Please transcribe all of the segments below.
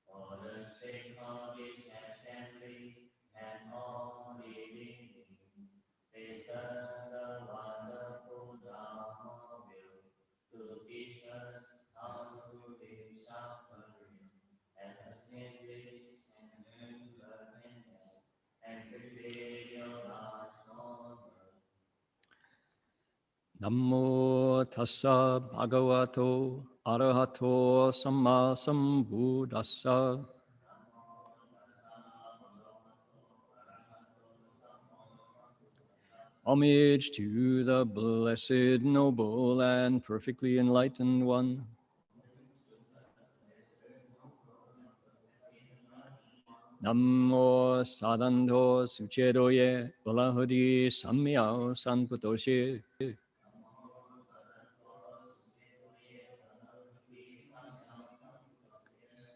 for the sake of this assembly and all living beings, listen the wonderful Dharma will to teach us how to live suffering and attain bliss and enlightenment and cultivate your heart's honor. Namo tassa bhagavato arahato samma sambuddhassa. Homage to the blessed, noble, and perfectly enlightened one. Namo sadanto suchedoye balahadi samyao sanputoshe.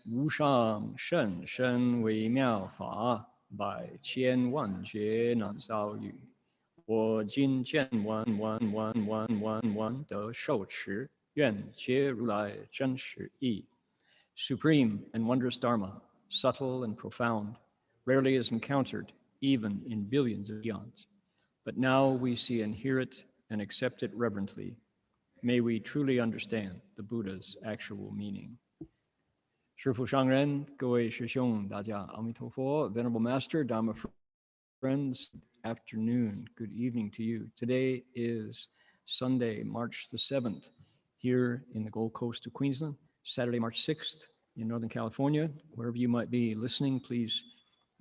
Wushang shen shen wei miao fa, bai qian wan jue nan zao yu. Wo jin jian wan wan wan wan wan wan de shou chi, yuan jie ru lai zhen shi yi. Supreme and wondrous Dharma, subtle and profound, rarely is encountered, even in billions of eons. But now we see and hear it and accept it reverently. May we truly understand the Buddha's actual meaning. 师父上人，各位师兄，大家阿弥陀佛。Venerable Master, Dharma friends, afternoon, good evening to you. Today is Sunday, March the 7th, here in the Gold Coast of Queensland, Saturday, March 6th in Northern California. Wherever you might be listening, please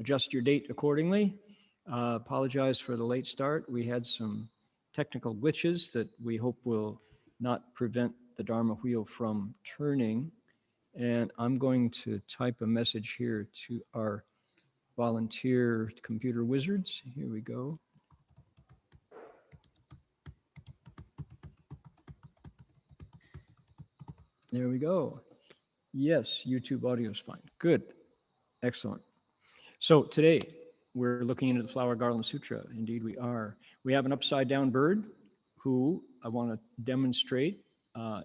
adjust your date accordingly. Apologize for the late start. We had some technical glitches that we hope will not prevent the Dharma wheel from turning. And I'm going to type a message here to our volunteer computer wizards. Here we go. There we go. Yes, YouTube audio is fine. Good. Excellent. So today we're looking into the Flower Garland Sutra. Indeed we are. We have an upside down bird who I want to demonstrate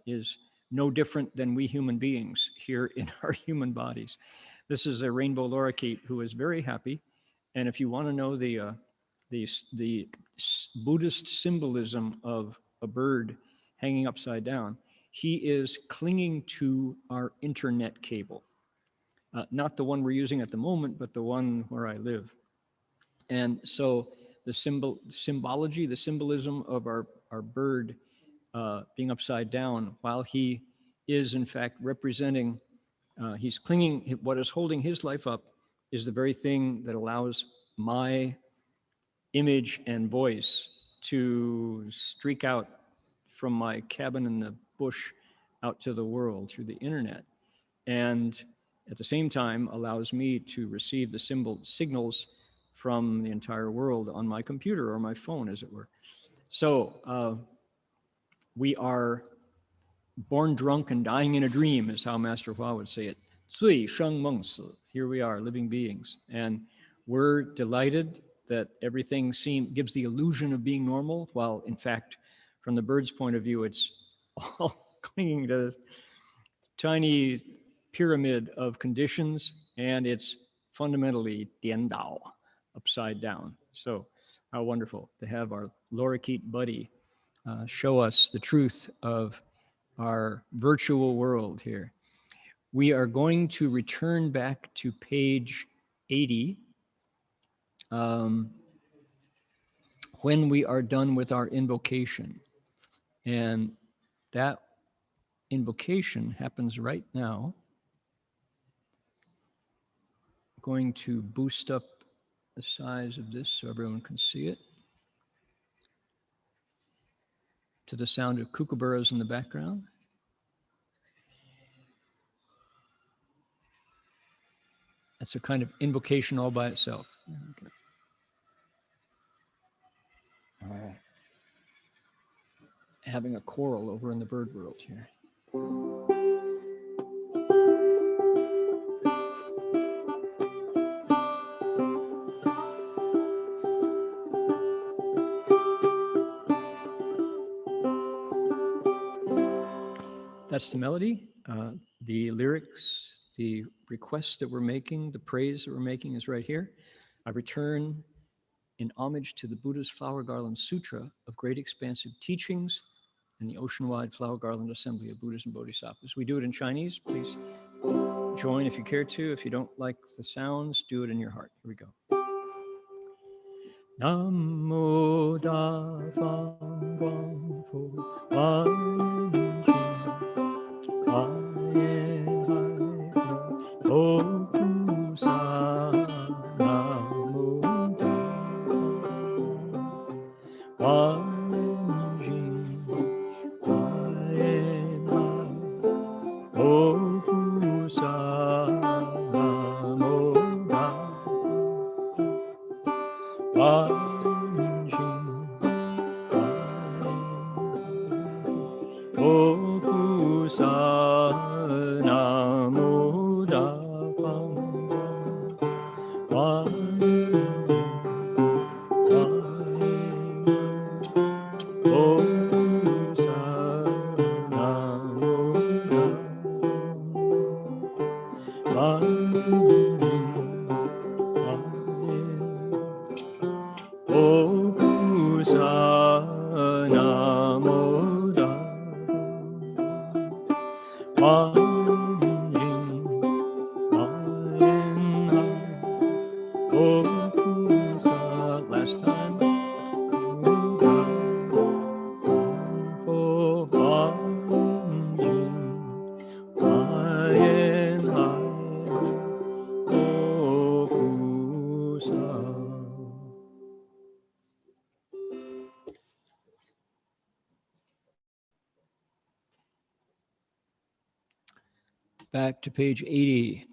is no different than we human beings here in our human bodies. This is a rainbow lorikeet who is very happy. And if you want to know the Buddhist symbolism of a bird hanging upside down, he is clinging to our internet cable. Not the one we're using at the moment, but the one where I live. And so the symbology, the symbolism of our bird being upside down, while he is in fact representing, he's clinging, what is holding his life up is the very thing that allows my image and voice to streak out from my cabin in the bush out to the world through the internet. And at the same time allows me to receive the signals from the entire world on my computer or my phone, as it were. So we are born drunk and dying in a dream, is how Master Hua would say it. 醉生梦死. Here we are, living beings. And we're delighted that everything gives the illusion of being normal, while in fact, from the bird's point of view, it's all clinging to this tiny pyramid of conditions, and it's fundamentally diandao, upside down. So how wonderful to have our Lorikeet buddy show us the truth of our virtual world here. We are going to return back to page 80 when we are done with our invocation. And that invocation happens right now. I'm going to boost up the size of this so everyone can see it. To the sound of kookaburras in the background. That's a kind of invocation all by itself. Okay. All right. Having a choral over in the bird world here. That's the melody. The lyrics, the requests that we're making, the praise that we're making is right here. I return in homage to the Buddha's Flower Garland Sutra of great expansive teachings and the ocean-wide Flower Garland Assembly of Buddhas and Bodhisattvas. We do it in Chinese. Please join if you care to. If you don't like the sounds, do it in your heart. Here we go. Namo Da Fang Guang Fu Wan Jin Kaien Hai O Pu Sa Namo Da Wan Jin Kaien Hai O Pu Sa Namo Da Last time. Back to page 80.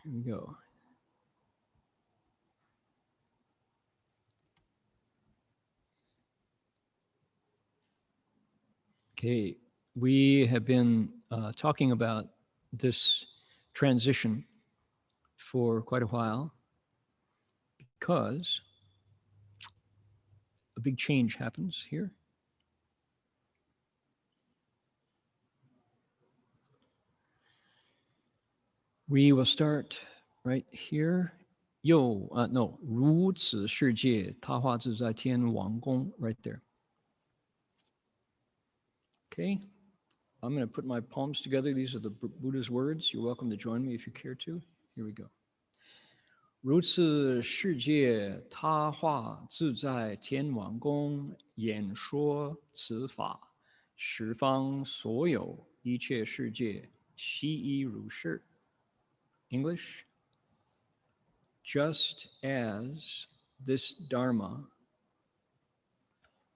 Here we go. Okay, we have been talking about this transition for quite a while because a big change happens here. We will start right here. 如此世界他化自在天王宫 right there. Okay, I'm going to put my palms together. These are the Buddha's words. You're welcome to join me if you care to. Here we go. 如此世界他化自在天王宫，演说此法，十方所有一切世界悉依如是。English, just as this Dharma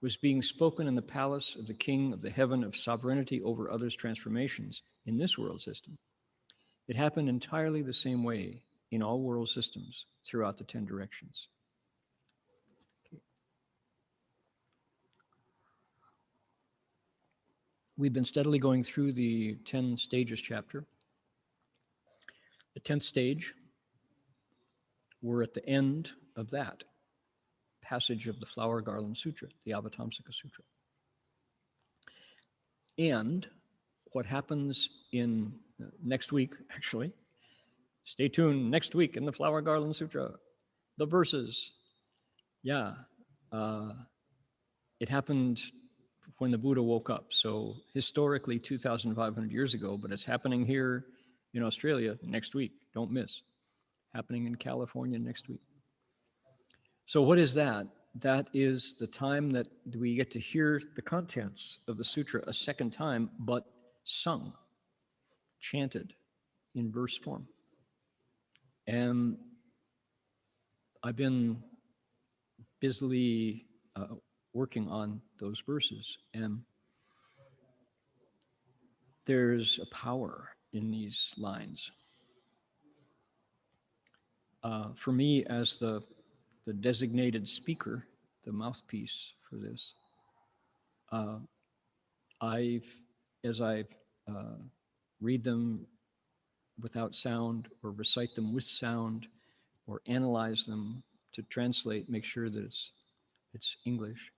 was being spoken in the palace of the king of the heaven of sovereignty over others' transformations in this world system, it happened entirely the same way in all world systems throughout the 10 directions. Okay. We've been steadily going through the 10 stages chapter. The 10th stage, we're at the end of that passage of the Flower Garland Sutra, the Avatamsaka-sutra. And what happens in next week, actually, stay tuned next week in the Flower Garland Sutra, the verses. Yeah, it happened when the Buddha woke up. So historically 2,500 years ago, but it's happening here in Australia next week. Don't miss. Happening in California next week. So what is that? That is the time that we get to hear the contents of the sutra a second time, but sung, chanted in verse form. And I've been busily working on those verses, and there's a power in these lines. for me, as the designated speaker, the mouthpiece for this, as I read them without sound or recite them with sound or analyze them to translate, make sure that it's English,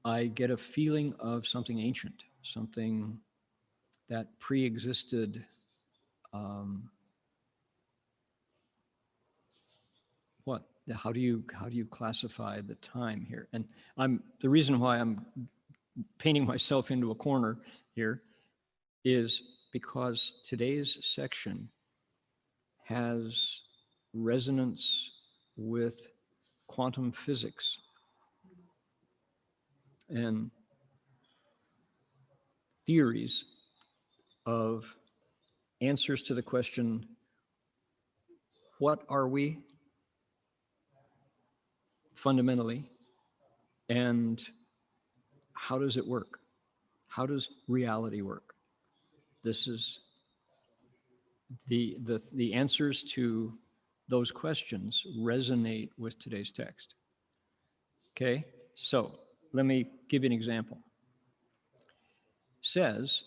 I get a feeling of something ancient, something that pre-existed. How do you classify the time here? And the reason why I'm painting myself into a corner here is because today's section has resonance with quantum physics and theories of answers to the question, what are we fundamentally, and how does it work? How does reality work? This is the answers to those questions resonate with today's text. Okay, so let me give you an example. Says,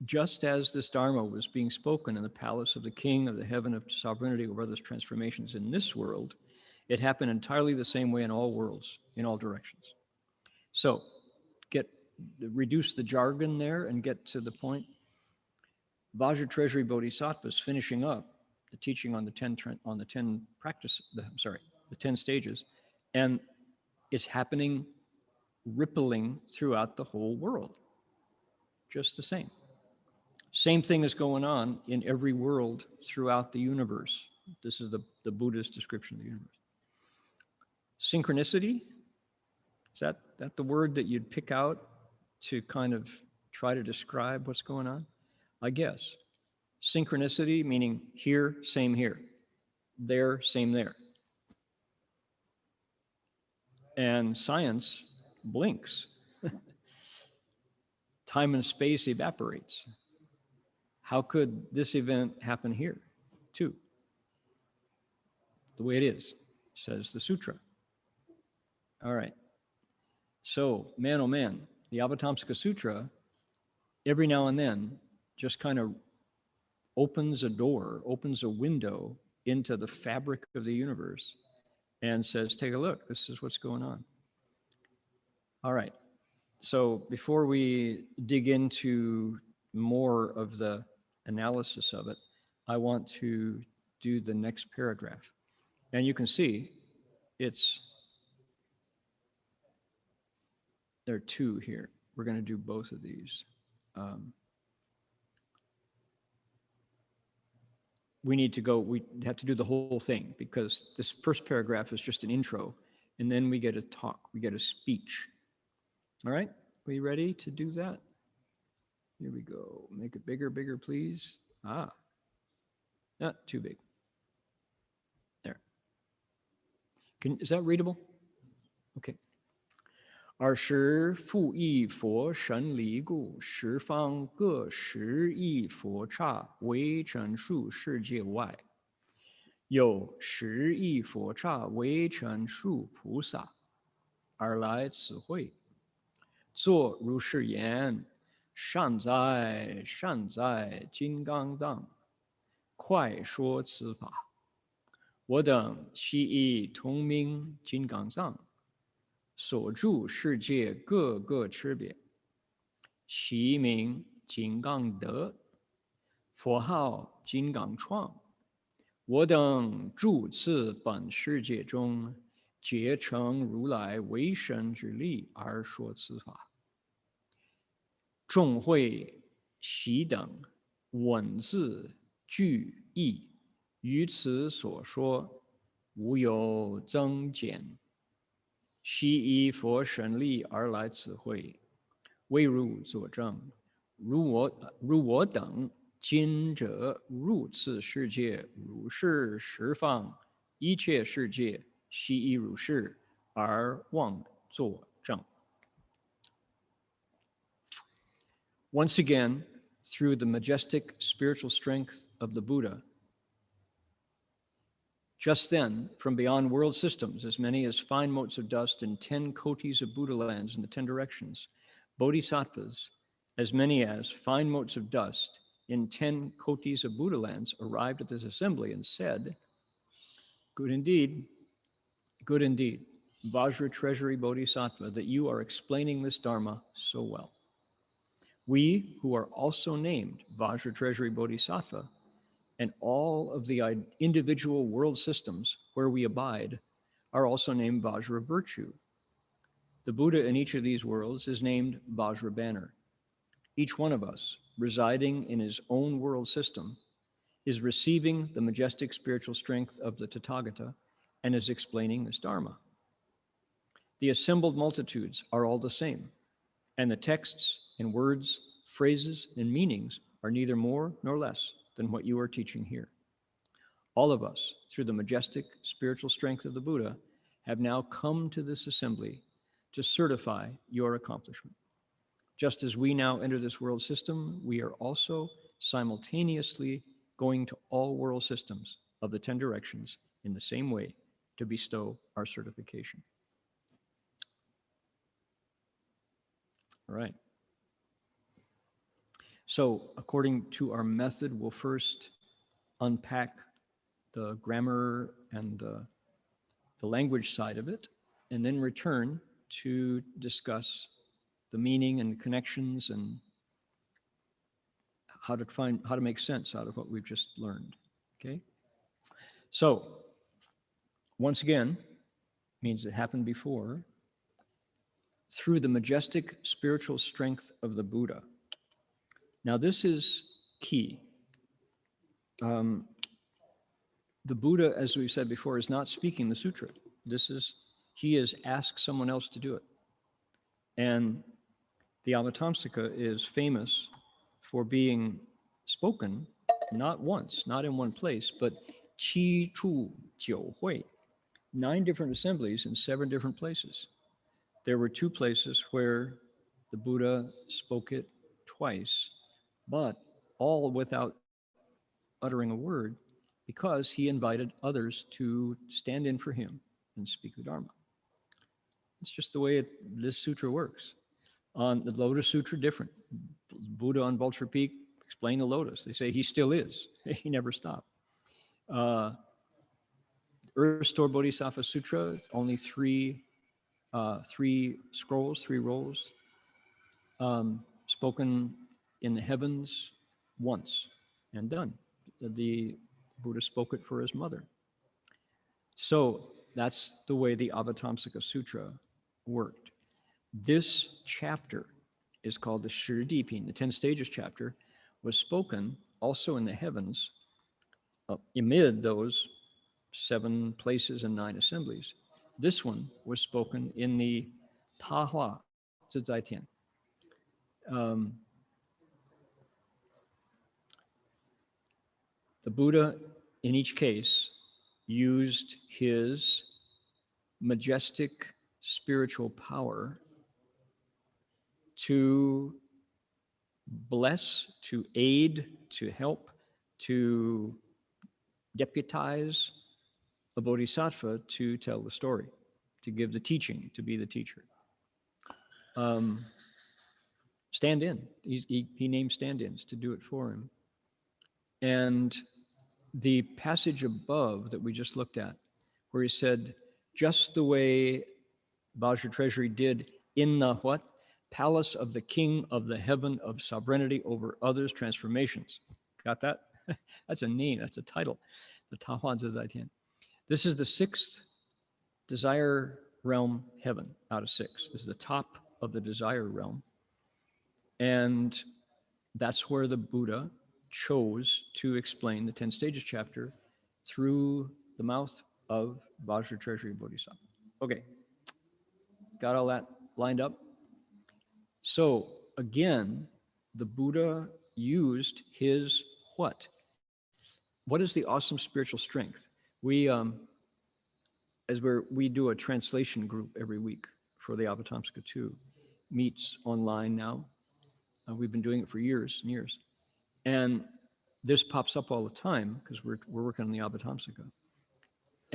just as this Dharma was being spoken in the palace of the king of the heaven of sovereignty over others' transformations in this world, it happened entirely the same way in all worlds, in all directions. So reduce the jargon there and get to the point. Vajra Treasury Bodhisattvas finishing up the teaching on the 10 stages, and it's happening, rippling throughout the whole world, just the same. Same thing is going on in every world throughout the universe. This is the Buddhist description of the universe. Synchronicity, is that the word that you'd pick out to kind of try to describe what's going on? I guess. Synchronicity meaning here, same here. There, same there. And science blinks. Time and space evaporates. How could this event happen here, too? The way it is, says the sutra. All right. So, man, oh man, the Avatamsaka-sutra, every now and then, just kind of opens a door, opens a window into the fabric of the universe and says, take a look, this is what's going on. All right. So before we dig into more of the analysis of it, I want to do the next paragraph. And you can see there are two here. We're going to do both of these. We have to do the whole thing because this first paragraph is just an intro, and then we get a talk, we get a speech. All right, are you ready to do that? Here we go. Make it bigger, please. Not too big. There. Is that readable? Okay. 尔时复亦佛神离故，十方各十亿佛刹为陈述世界外，有十亿佛刹为陈述菩萨，而来此会，作如是言：善哉，善哉，金刚藏！快说此法！我等悉以同名金刚藏。 所住世界各个区别，其名金刚德，佛号金刚创。我等住此本世界中，皆成如来为身之力而说此法。众会悉等文字句意，于此所说，无有增减。 悉依佛神力而来此会，为汝作证。如我等今者入此世界，如是十方一切世界，悉依如是而妄作证。Once again, through the majestic spiritual strength of the Buddha, Just then, from beyond world systems, as many as fine motes of dust in 10 kotis of Buddha lands in the 10 directions, Bodhisattvas, as many as fine motes of dust in 10 kotis of Buddha lands, arrived at this assembly and said, good indeed, Vajra Treasury Bodhisattva, that you are explaining this Dharma so well. We, who are also named Vajra Treasury Bodhisattva, and all of the individual world systems where we abide are also named Vajra Virtue. The Buddha in each of these worlds is named Vajra Banner. Each one of us, residing in his own world system, is receiving the majestic spiritual strength of the Tathagata and is explaining this Dharma. The assembled multitudes are all the same, and the texts and words, phrases, and meanings are neither more nor less than what you are teaching here. All of us, through the majestic spiritual strength of the Buddha, have now come to this assembly to certify your accomplishment. Just as we now enter this world system, we are also simultaneously going to all world systems of the 10 directions in the same way to bestow our certification. All right. So according to our method, we'll first unpack the grammar and the language side of it, and then return to discuss the meaning and connections and how to make sense out of what we've just learned, okay? So, once again, means it happened before, through the majestic spiritual strength of the Buddha. Now this is key. The Buddha, as we said before, is not speaking the sutra. He has asked someone else to do it. And the Avatamsaka is famous for being spoken not once, not in one place, but 七处九会, 9 different assemblies in 7 different places. There were 2 places where the Buddha spoke it twice, but all without uttering a word, because he invited others to stand in for him and speak the Dharma. It's just the way this sutra works. On the Lotus Sutra, different. Buddha on Vulture Peak explained the lotus. They say he still is. He never stopped. Earth Store Bodhisattva Sutra, it's only 3 scrolls, 3 rolls, spoken in the heavens once and done. The Buddha spoke it for his mother. So that's the way the Avatamsaka Sutra worked. This chapter is called the Shirdipin, the 10 stages chapter, was spoken also in the heavens amid those 7 places and 9 assemblies. This one was spoken in the Tahua Zizai The Buddha, in each case, used his majestic spiritual power to bless, to aid, to help, to deputize a bodhisattva to tell the story, to give the teaching, to be the teacher. Stand in. He named stand-ins to do it for him. And the passage above that we just looked at, where he said, just the way Vajra Treasury did in the what? Palace of the King of the Heaven of Sovereignty over others' transformations. Got that? That's a name, that's a title. The Tahua Zizai. This is the 6th desire realm heaven out of 6. This is the top of the desire realm. And that's where the Buddha chose to explain the 10 stages chapter through the mouth of Vajra Treasury Bodhisattva. Okay, got all that lined up? So again, the Buddha used his what? What is the awesome spiritual strength? We do a translation group every week for the Avatamsaka 2, meets online now. We've been doing it for years and years. And this pops up all the time because we're working on the Avatamsaka.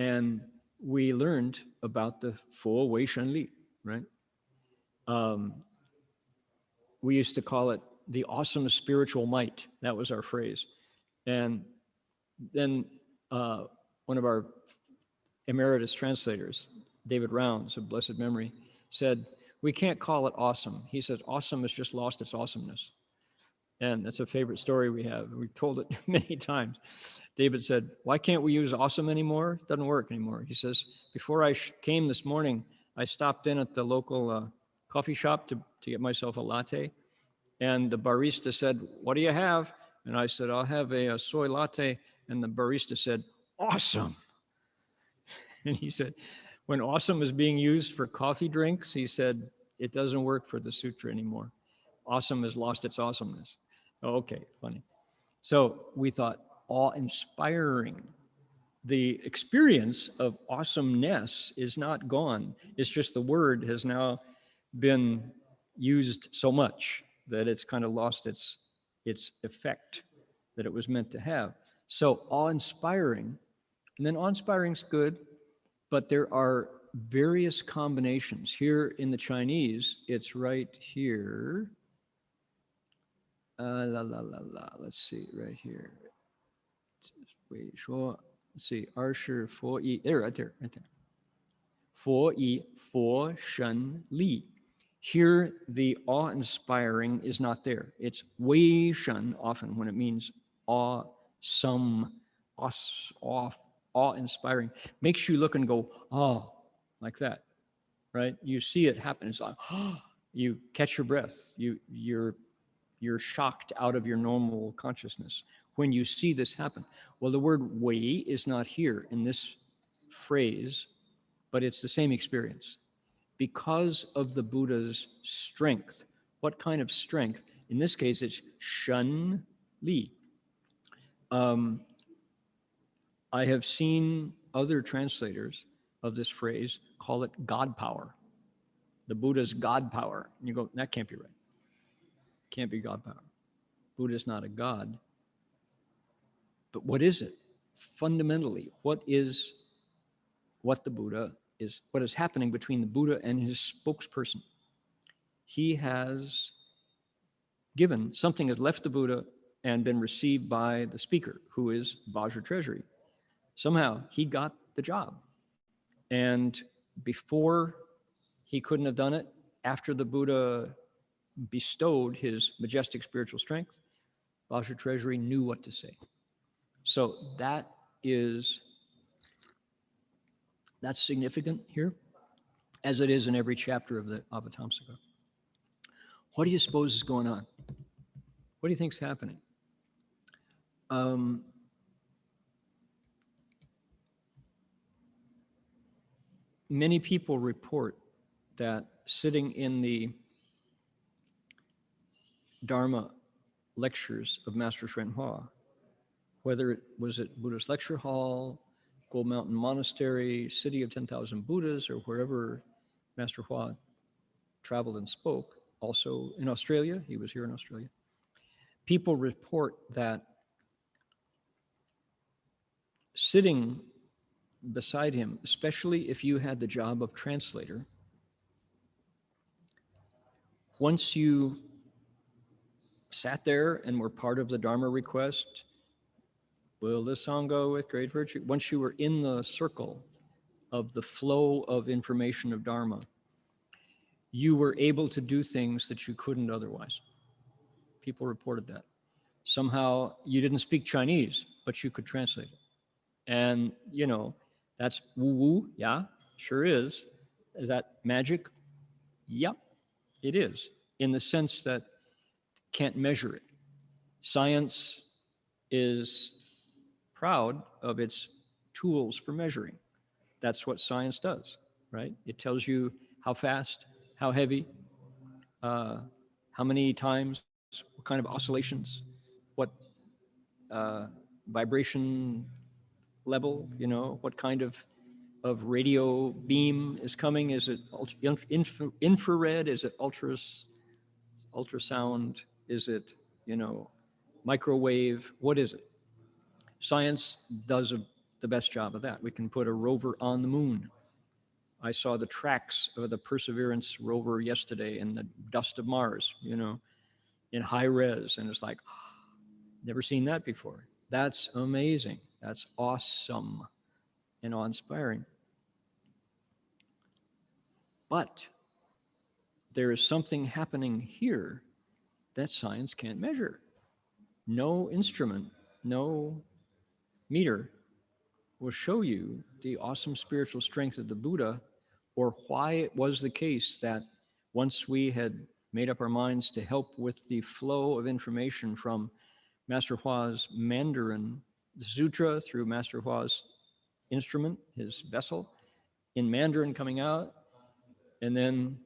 And we learned about the 佛为神力, right? We used to call it the awesome spiritual might. That was our phrase. And then one of our emeritus translators, David Rounds of blessed memory, said, we can't call it awesome. He said, awesome has just lost its awesomeness. And that's a favorite story we have. We've told it many times. David said, why can't we use awesome anymore? It doesn't work anymore. He says, before I came this morning, I stopped in at the local coffee shop to get myself a latte. And the barista said, what do you have? And I said, I'll have a soy latte. And the barista said, awesome. And he said, when awesome is being used for coffee drinks, he said, it doesn't work for the sutra anymore. Awesome has lost its awesomeness. Okay, funny. So we thought awe-inspiring. The experience of awesomeness is not gone. It's just the word has now been used so much that it's kind of lost its effect that it was meant to have. So awe-inspiring, and then awe-inspiring is good, but there are various combinations. Here in the Chinese, it's right here. Let's see, right here. Let's see, 20佛一, there, right there. 佛一, 佛神力. Here, the awe-inspiring is not there. It's 微神 often when it means awesome, awe-inspiring. Makes you look and go, oh, like that, right? You see it happen. It's like, oh, you catch your breath. You're shocked out of your normal consciousness when you see this happen. Well, the word wei is not here in this phrase, but it's the same experience. Because of the Buddha's strength. What kind of strength? In this case, it's shen li. I have seen other translators of this phrase call it God power. The Buddha's God power. And you go, that can't be right. Can't be God power. Buddha's not a God. But what is it? Fundamentally, what is what the Buddha is, what is happening between the Buddha and his spokesperson? He has given something that left the Buddha and been received by the speaker, who is Vajra Treasury. Somehow he got the job. And before he couldn't have done it, after the Buddha bestowed his majestic spiritual strength, Vajra Treasury knew what to say. So that's significant here, as it is in every chapter of the Avatamsaka. What do you suppose is going on? What do you think is happening? Many people report that sitting in the Dharma lectures of Master Chengguan, whether it was at Buddhist Lecture Hall, Gold Mountain Monastery, City of 10,000 Buddhas, or wherever Master Hua traveled and spoke, also in Australia, he was here in Australia, people report that sitting beside him, especially if you had the job of translator, once you sat there and were part of the Dharma request, will the Sangha with great virtue, once you were in the circle of the flow of information of Dharma, you were able to do things that you couldn't otherwise. People reported that. Somehow you didn't speak Chinese, but you could translate it. And, you know, that's woo-woo, yeah, sure is. Is that magic? Yep, it is, in the sense that can't measure it. Science is proud of its tools for measuring. That's what science does, right? It tells you how fast, how heavy, how many times, what kind of oscillations, what vibration level, you know, what kind of radio beam is coming. Is it infrared? Is it ultrasound? Is it, you know, microwave? What is it? Science does the best job of that. We can put a rover on the moon. I saw the tracks of the Perseverance rover yesterday in the dust of Mars, you know, in high res. And it's like, never seen that before. That's amazing. That's awesome and awe-inspiring. But there is something happening here that science can't measure. No instrument, no meter will show you the awesome spiritual strength of the Buddha, or why it was the case that once we had made up our minds to help with the flow of information from Master Hua's Mandarin, the sutra through Master Hua's instrument, his vessel, in Mandarin coming out, and then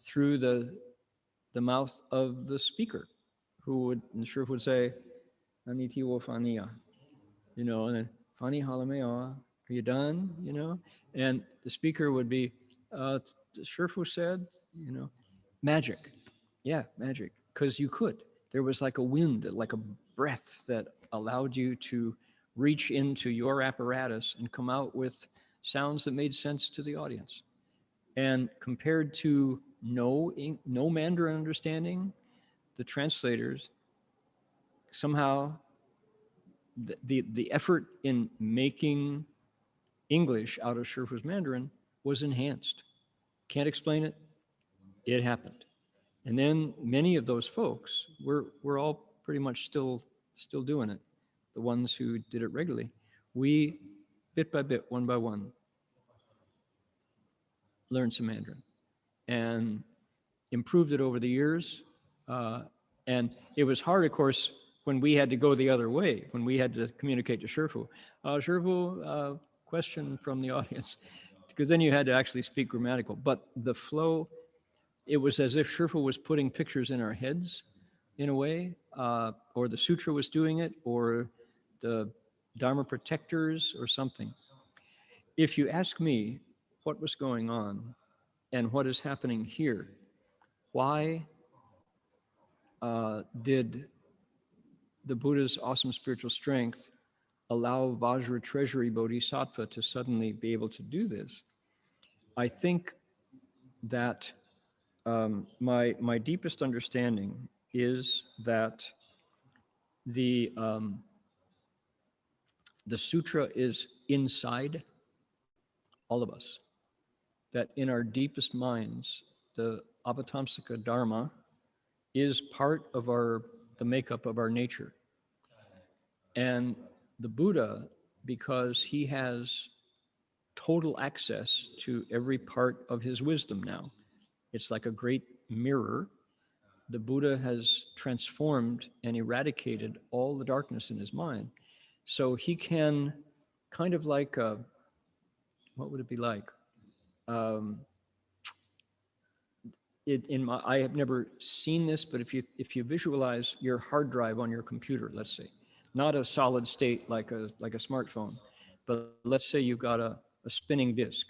through the mouth of the speaker, who would, the Shifu would say, "Aniti wo faniya," you know, and then "Fani halameo, are you done?" You know, and the speaker would be, the Shifu said, you know, magic, yeah, magic, because you could. There was like a wind, like a breath that allowed you to reach into your apparatus and come out with sounds that made sense to the audience. And compared to no Mandarin understanding, the translators somehow, the effort in making English out of Shifu's Mandarin was enhanced. Can't explain it. It happened. And then many of those folks were all pretty much still doing it. The ones who did it regularly. We, bit by bit, one by one, learned some Mandarin and improved it over the years. And it was hard, of course, when we had to go the other way, when we had to communicate to Shifu. Shifu, question from the audience, because then you had to actually speak grammatical. But the flow, it was as if Shifu was putting pictures in our heads in a way, or the sutra was doing it, or the Dharma protectors or something. If you ask me what was going on and what is happening here, why did the Buddha's awesome spiritual strength allow Vajra Treasury Bodhisattva to suddenly be able to do this? I think that my deepest understanding is that the sutra is inside all of us, that in our deepest minds, the Avatamsaka Dharma is part of the makeup of our nature. And the Buddha, because he has total access to every part of his wisdom now, it's like a great mirror. The Buddha has transformed and eradicated all the darkness in his mind. So he can kind of like, what would it be like? I have never seen this, but if you visualize your hard drive on your computer, let's say, not a solid state like a smartphone, but let's say you've got a spinning disk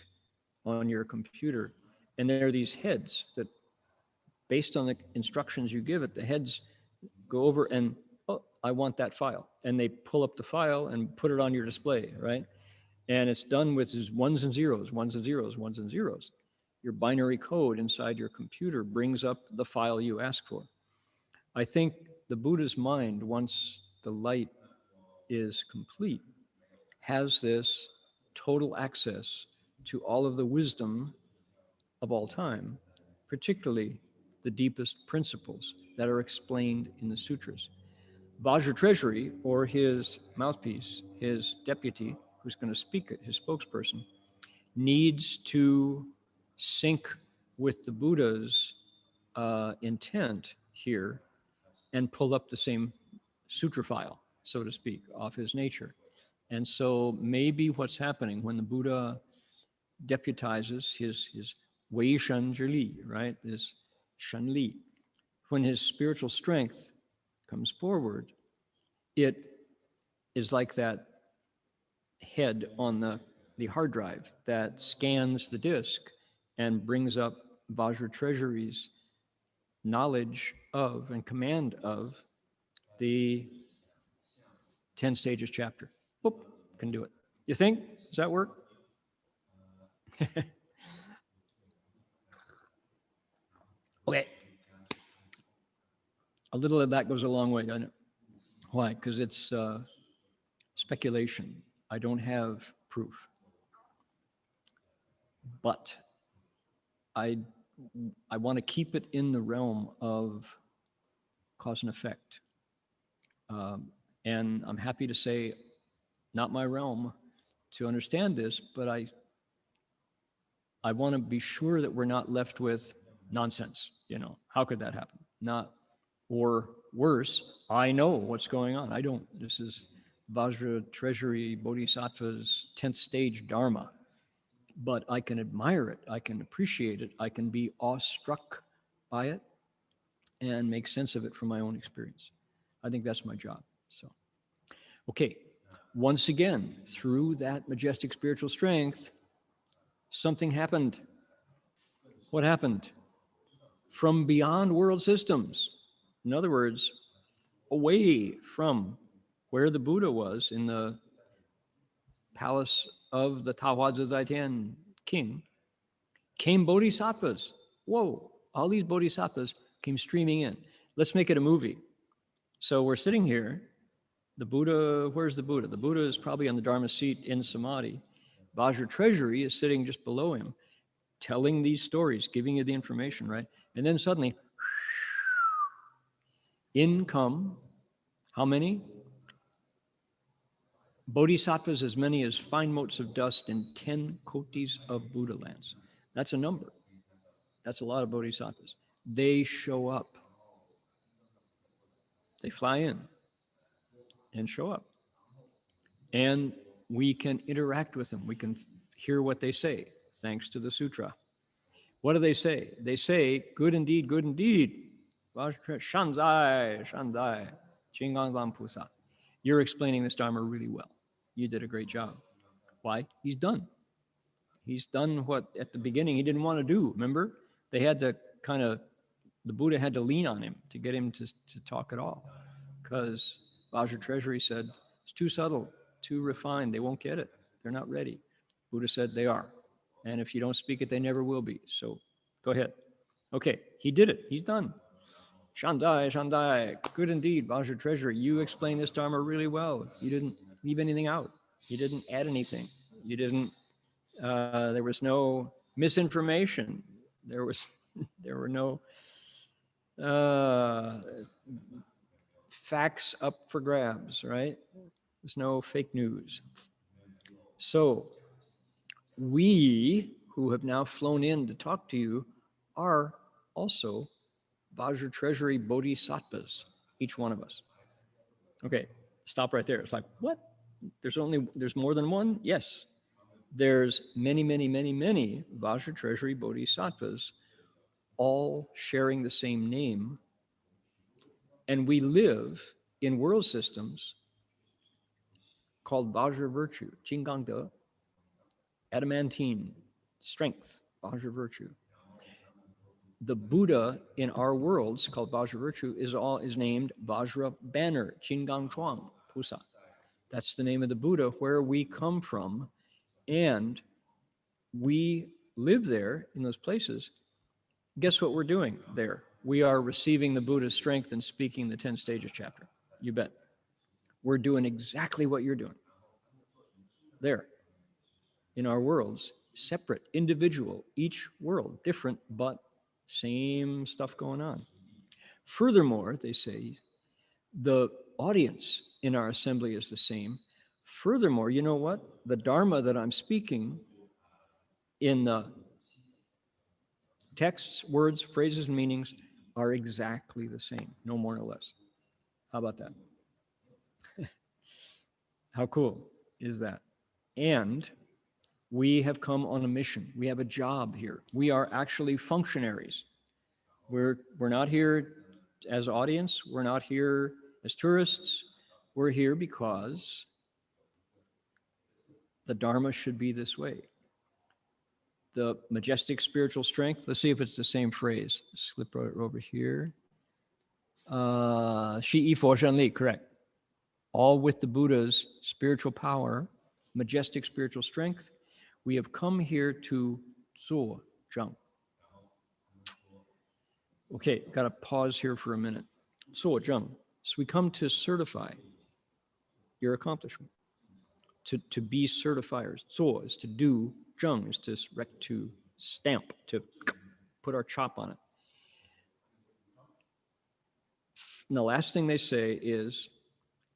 on your computer, and there are these heads that, based on the instructions you give it, the heads go over and, oh, I want that file. And they pull up the file and put it on your display, right? And it's done with ones and zeros, ones and zeros, ones and zeros. Your binary code inside your computer brings up the file you ask for. I think the Buddha's mind, once the light is complete, has this total access to all of the wisdom of all time, particularly the deepest principles that are explained in the sutras. Vajra Treasury, or his mouthpiece, his deputy, who's going to speak it, his spokesperson, needs to sync with the Buddha's intent here and pull up the same sutra file, so to speak, off his nature. And so maybe what's happening when the Buddha deputizes his Wei Shen Zhi Li, right, this Shen Li, when his spiritual strength comes forward, it is like that head on the hard drive that scans the disk and brings up Vajra Treasury's knowledge of and command of the 10 stages chapter. Boop, can do it. You think? Does that work? Okay. A little of that goes a long way, doesn't it? Why? Because it's speculation. I don't have proof. But I want to keep it in the realm of cause and effect. And I'm happy to say, not my realm to understand this, but I want to be sure that we're not left with nonsense. You know, how could that happen? Not, or worse, I know what's going on. I don't. This is Vajra Treasury Bodhisattva's 10th stage Dharma. But I can admire it. I can appreciate it. I can be awestruck by it and make sense of it from my own experience. I think that's my job. So, okay. Once again, through that majestic spiritual strength, something happened. What happened? From beyond world systems. In other words, away from where the Buddha was in the palace of the Tahuadzadaitian king, came bodhisattvas. Whoa, all these bodhisattvas came streaming in. Let's make it a movie. So we're sitting here. The Buddha, where's the Buddha? The Buddha is probably on the Dharma seat in Samadi. Vajra Treasury is sitting just below him, telling these stories, giving you the information, right? And then suddenly, in come, how many? Bodhisattvas as many as fine motes of dust in 10 kotis of Buddha lands. That's a number. That's a lot of bodhisattvas. They show up. They fly in and show up. And we can interact with them. We can hear what they say, thanks to the sutra. What do they say? They say, good indeed, good indeed. Shanzai, Shanzai, Chengguan Pusa. You're explaining this Dharma really well. You did a great job. Why? He's done. He's done what at the beginning he didn't want to do. Remember? They had to the Buddha had to lean on him to get him to talk at all. Because Vajra Treasury said, it's too subtle, too refined. They won't get it. They're not ready. Buddha said they are. And if you don't speak it, they never will be. So go ahead. Okay, he did it. He's done. Shandai, Shandai, good indeed, Vajra Treasury. You explained this Dharma really well. You didn't leave anything out. You didn't add anything. You didn't, there was no misinformation. There were no facts up for grabs, right? There's no fake news. So we who have now flown in to talk to you are also Vajra Treasury Bodhisattvas, each one of us. Okay, stop right there. It's like, what? There's more than one? Yes. There's many, many, many, many Vajra Treasury Bodhisattvas, all sharing the same name. And we live in world systems called Vajra virtue, Jinggang De, adamantine, strength, Vajra virtue. The Buddha in our worlds, called Vajra virtue, is named Vajra Banner, Jinggang Chuang, Pusa. That's the name of the Buddha where we come from, and we live there in those places. Guess what we're doing there? We are receiving the Buddha's strength and speaking the 10 stages chapter. You bet. We're doing exactly what you're doing. There. In our worlds, separate, individual, each world, different, but same stuff going on. Furthermore, they say, the audience in our assembly is the same. Furthermore, you know what? The Dharma that I'm speaking in the texts, words, phrases, and meanings are exactly the same, no more, no less. How about that? How cool is that? And we have come on a mission. We have a job here. We are actually functionaries. We're not here as audience. We're not here as tourists. We're here because the Dharma should be this way. The majestic spiritual strength. Let's see if it's the same phrase. Slip right over here. Shi Yi Fo Shen Li, correct. All with the Buddha's spiritual power majestic spiritual strength. We have come here to 做正. Okay, got to pause here for a minute. 做正. So we come to certify your accomplishment, to be certifiers. 做 is to do, 正 is to stamp, to put our chop on it. And the last thing they say is,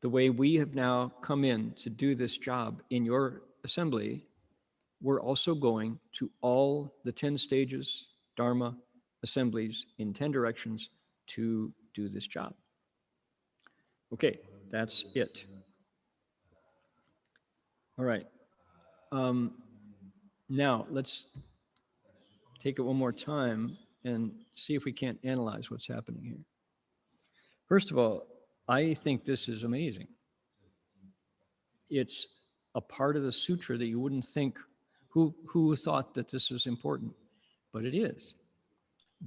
the way we have now come in to do this job in your assembly, we're also going to all the 10 stages, Dharma, assemblies in 10 directions to do this job. Okay, that's it. All right. Now, let's take it one more time and see if we can't analyze what's happening here. First of all, I think this is amazing. It's a part of the sutra that you wouldn't think, who thought that this was important? But it is.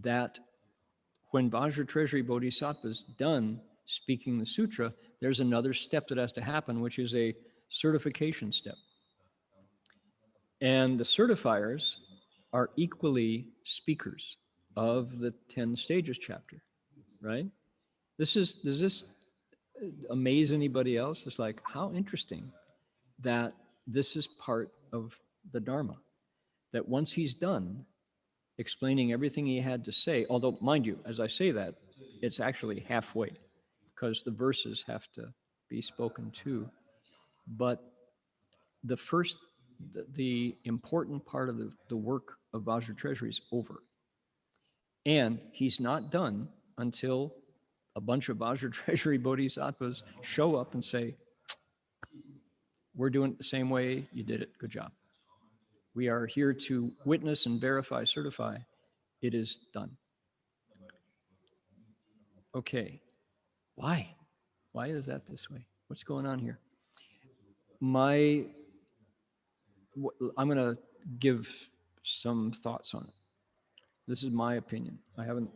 That when Vajra Treasury Bodhisattva is done speaking the sutra, there's another step that has to happen, which is a certification step. And the certifiers are equally speakers of the 10 stages chapter, right? Does this amaze anybody else? It's like, how interesting that this is part of the Dharma, that once he's done explaining everything he had to say, although mind you, as I say that, it's actually halfway because the verses have to be spoken too. But the important part of the work of Vajra Treasury is over. And he's not done until a bunch of Vajra Treasury Bodhisattvas show up and say, we're doing it the same way you did it, good job. We are here to witness and verify, certify, it is done. Okay, why? Why is that this way? What's going on here? I'm gonna give some thoughts on it. This is my opinion. I haven't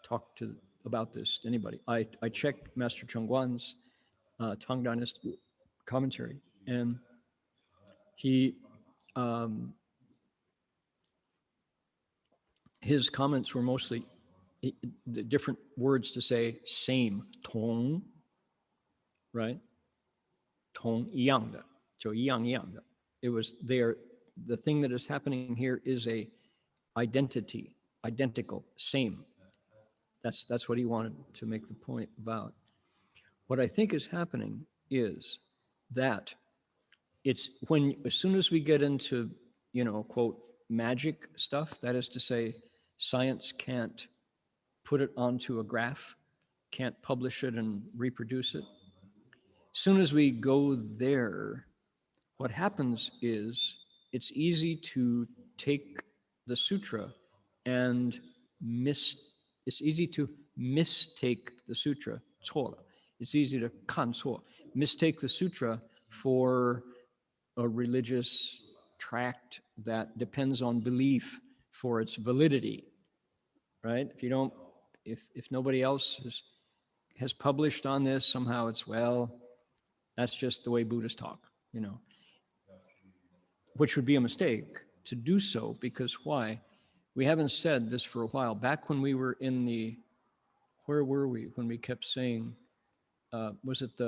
talked about this to anybody. I checked Master Chengguan's Tang Dynasty commentary, and he his comments were mostly the different words to say same, 同, right? 同一样的, 就一样一样的. It was there. The thing that is happening here is a identity, identical, same. That's what he wanted to make the point about. What I think is happening is that it's as soon as we get into, quote, magic stuff, that is to say, science can't put it onto a graph, can't publish it and reproduce it. As soon as we go there, what happens is it's easy to take the sutra and it's easy to mistake the sutra, 错了. It's easy to 看错, mistake the sutra for a religious tract that depends on belief for its validity, right? If nobody else has published on this, somehow it's, well, that's just the way Buddhists talk, which would be a mistake to do so, because why? We haven't said this for a while. Back when we were where were we when we kept saying, was it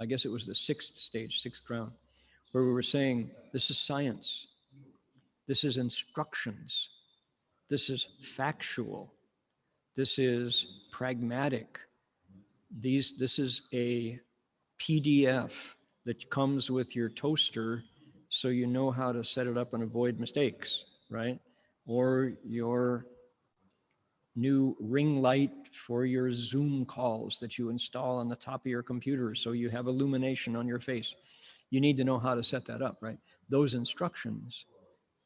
I guess it was the sixth stage, sixth ground, where we were saying, this is science, this is instructions, this is factual, this is pragmatic, this is a PDF that comes with your toaster so you know how to set it up and avoid mistakes, right? Or your new ring light for your Zoom calls that you install on the top of your computer so you have illumination on your face. You need to know how to set that up, right? Those instructions,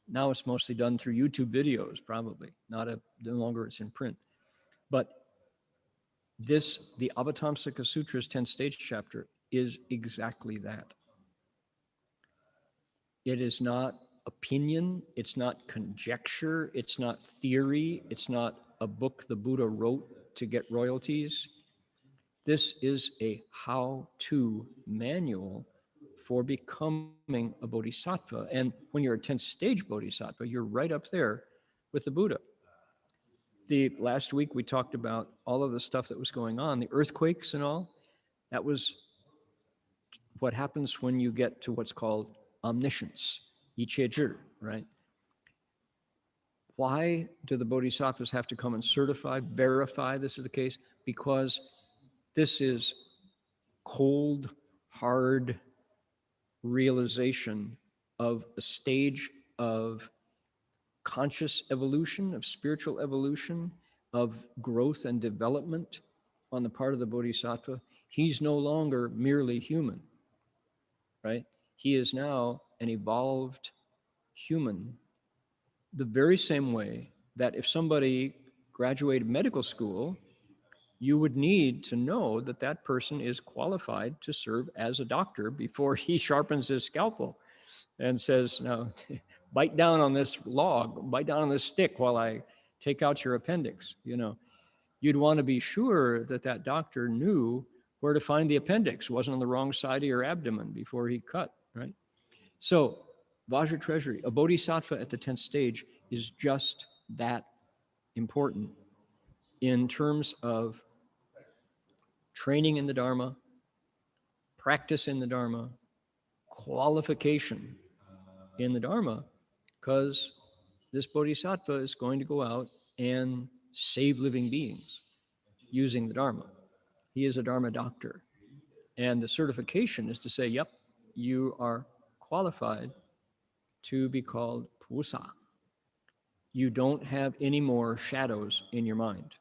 now it's mostly done through YouTube videos, probably, no longer it's in print. But the Avatamsaka Sutra's 10th stage chapter is exactly that. It is not opinion, it's not conjecture, it's not theory, it's not a book the Buddha wrote to get royalties. This is a how-to manual for becoming a bodhisattva. And when you're a 10th stage bodhisattva, you're right up there with the Buddha. Last week we talked about all of the stuff that was going on, the earthquakes and all. That was what happens when you get to what's called omniscience, yiqiezhi, right? Why do the bodhisattvas have to come and certify, verify this is the case? Because this is cold, hard realization of a stage of conscious evolution, of spiritual evolution, of growth and development on the part of the bodhisattva. He's no longer merely human, right? He is now an evolved human, the very same way that if somebody graduated medical school, you would need to know that that person is qualified to serve as a doctor before he sharpens his scalpel and says, "Now, bite down on this log, bite down on this stick while I take out your appendix." You know, you'd want to be sure that that doctor knew where to find the appendix, wasn't on the wrong side of your abdomen before he cut, right? So, Vajra treasury, a bodhisattva at the 10th stage is just that important in terms of training in the Dharma, practice in the Dharma, qualification in the Dharma, because this bodhisattva is going to go out and save living beings using the Dharma. He is a Dharma doctor. And the certification is to say, yep, you are qualified to be called Pusa. You don't have any more shadows in your mind.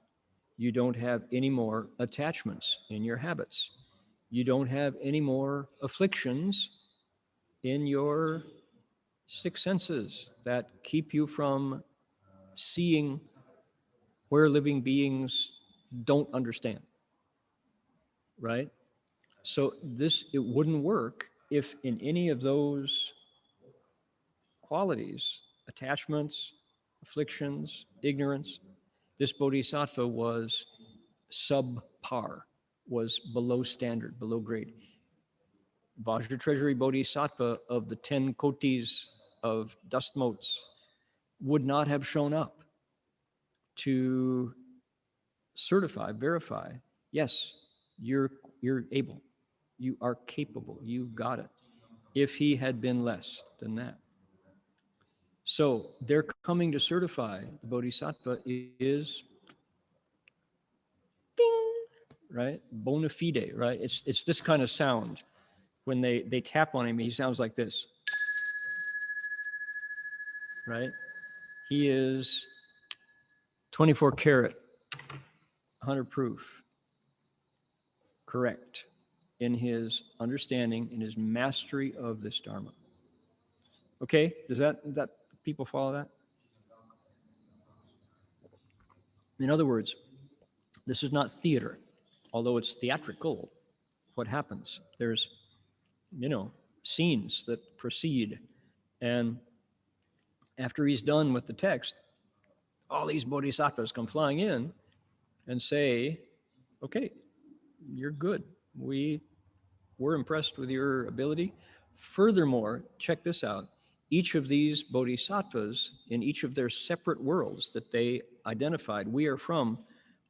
You don't have any more attachments in your habits. You don't have any more afflictions in your six senses that keep you from seeing where living beings don't understand, right? So it wouldn't work if in any of those qualities, attachments, afflictions, ignorance, this bodhisattva was subpar, was below standard, below grade. Vajra treasury bodhisattva of the 10 kotis of dust motes would not have shown up to certify, verify, yes, you're able, you are capable, you got it, if he had been less than that. So they're coming to certify the bodhisattva is ding, right? Bona fide, right? It's this kind of sound. When they tap on him, he sounds like this, right? He is 24 karat, 100 proof, correct in his understanding, in his mastery of this Dharma. Okay, does that people follow that? In other words, this is not theater, although it's theatrical. What happens? There's, scenes that proceed, and after he's done with the text, all these bodhisattvas come flying in and say, okay, you're good. We're impressed with your ability. Furthermore, check this out. Each of these bodhisattvas in each of their separate worlds that they identified, we are from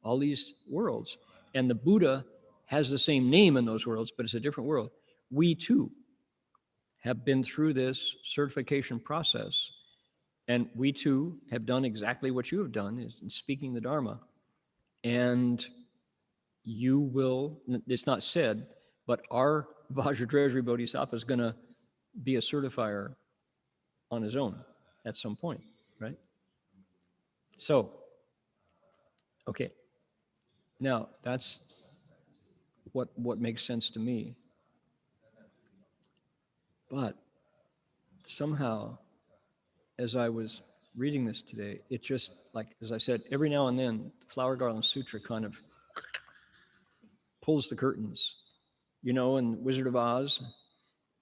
all these worlds. And the Buddha has the same name in those worlds, but it's a different world. We too have been through this certification process, and we too have done exactly what you have done, is in speaking the Dharma. And you will, it's not said, but our Vajra treasury bodhisattva is going to be a certifier on his own at some point, right? So, okay. Now, that's what makes sense to me. But somehow, as I was reading this today, it just, like, as I said, every now and then, the Flower Garland Sutra kind of pulls the curtains. In Wizard of Oz,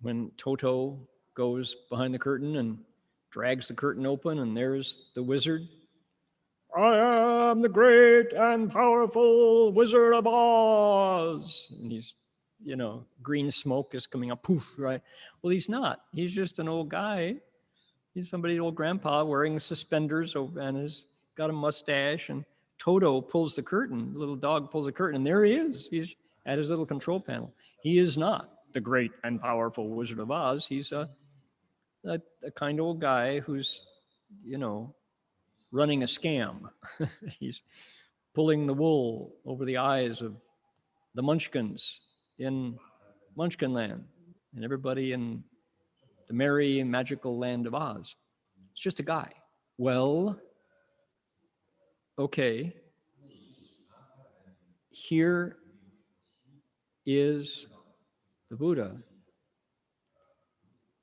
when Toto goes behind the curtain and drags the curtain open, and there's the wizard. I am the great and powerful Wizard of Oz. And he's green smoke is coming up, poof, right? Well, he's not. He's just an old guy. He's somebody's old grandpa wearing suspenders and has got a mustache. And Toto pulls the curtain, the little dog pulls the curtain, and there he is. He's at his little control panel. He is not the great and powerful Wizard of Oz. He's a kind old guy who's, running a scam. He's pulling the wool over the eyes of the munchkins in Munchkin Land and everybody in the merry and magical land of Oz. It's just a guy. Well, okay. Here is the Buddha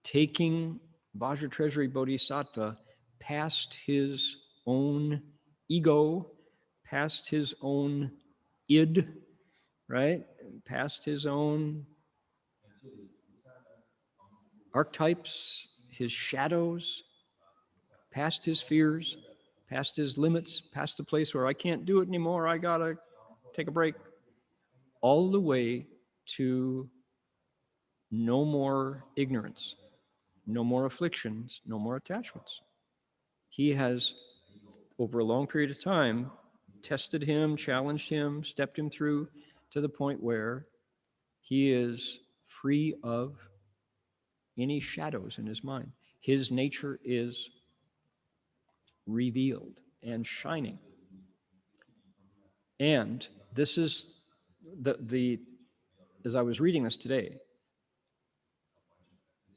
taking Vajra Treasury Bodhisattva past his own ego, past his own id, right? Past his own archetypes, his shadows, past his fears, past his limits, past the place where I can't do it anymore, I gotta take a break, all the way to no more ignorance, no more afflictions, no more attachments. He has, over a long period of time, tested him, challenged him, stepped him through to the point where he is free of any shadows in his mind. His nature is revealed and shining. And this is as I was reading this today,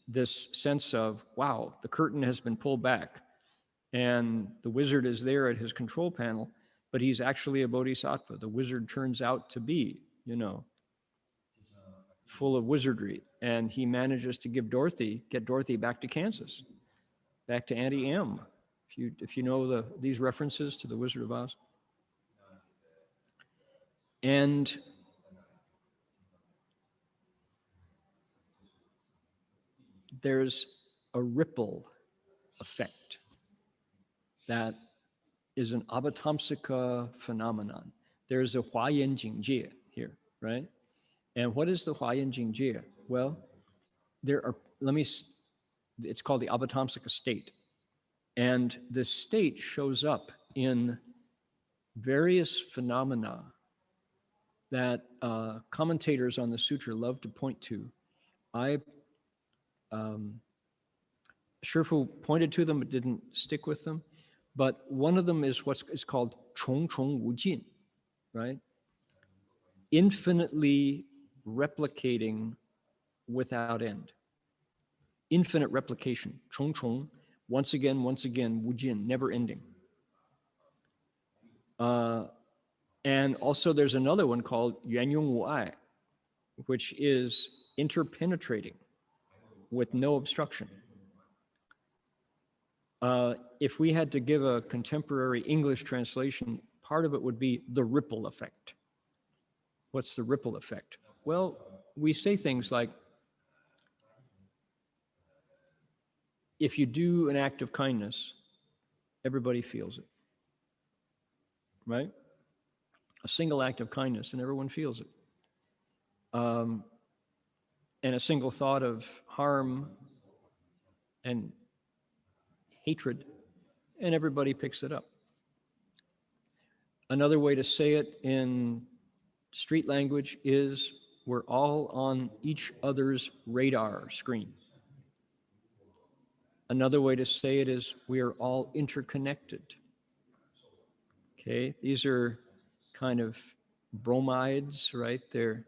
this sense of, wow, the curtain has been pulled back and the wizard is there at his control panel, but he's actually a bodhisattva. The wizard turns out to be, full of wizardry, and he manages to get Dorothy back to Kansas, back to Auntie M. If you know these references to the Wizard of Oz. And there's a ripple effect that is an Avatamsaka phenomenon. There's a華嚴境界here, right? And what is the華嚴境界? Well, it's called the Avatamsaka state. And this state shows up in various phenomena that commentators on the sutra love to point to. Shifu pointed to them but didn't stick with them. But one of them is what's called 重重无尽, right? Infinitely replicating without end. Infinite replication, 重重, once again, 无尽, never ending. And also there's another one called 圆融无碍, which is interpenetrating with no obstruction. If we had to give a contemporary English translation, part of it would be the ripple effect. What's the ripple effect? Well, we say things like, if you do an act of kindness, everybody feels it, right? A single act of kindness and everyone feels it. And a single thought of harm and hatred, and everybody picks it up. Another way to say it in street language is we're all on each other's radar screen. Another way to say it is we are all interconnected. Okay, these are kind of bromides, right? They're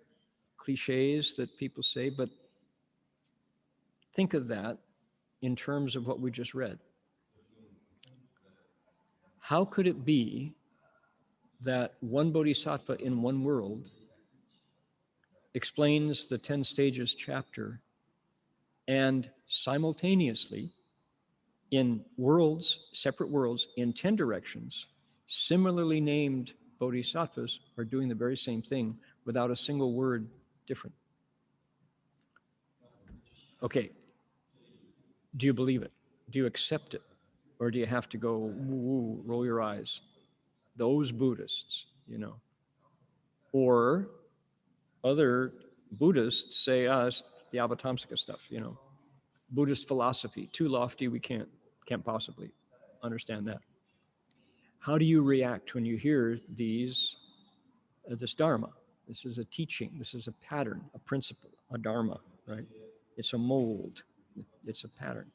cliches that people say, but think of that in terms of what we just read. How could it be that one bodhisattva in one world explains the 10 stages chapter, and simultaneously in worlds, separate worlds, in 10 directions, similarly named bodhisattvas are doing the very same thing without a single word different? Okay, do you believe it? Do you accept it? Or do you have to go, woo, roll your eyes? Those Buddhists, Or other Buddhists say, it's the Avatamsaka stuff, you know, Buddhist philosophy, too lofty, we can't possibly understand that. How do you react when you hear these, this Dharma? This is a teaching, this is a pattern, a principle, a Dharma, right? It's a mold, it's a pattern.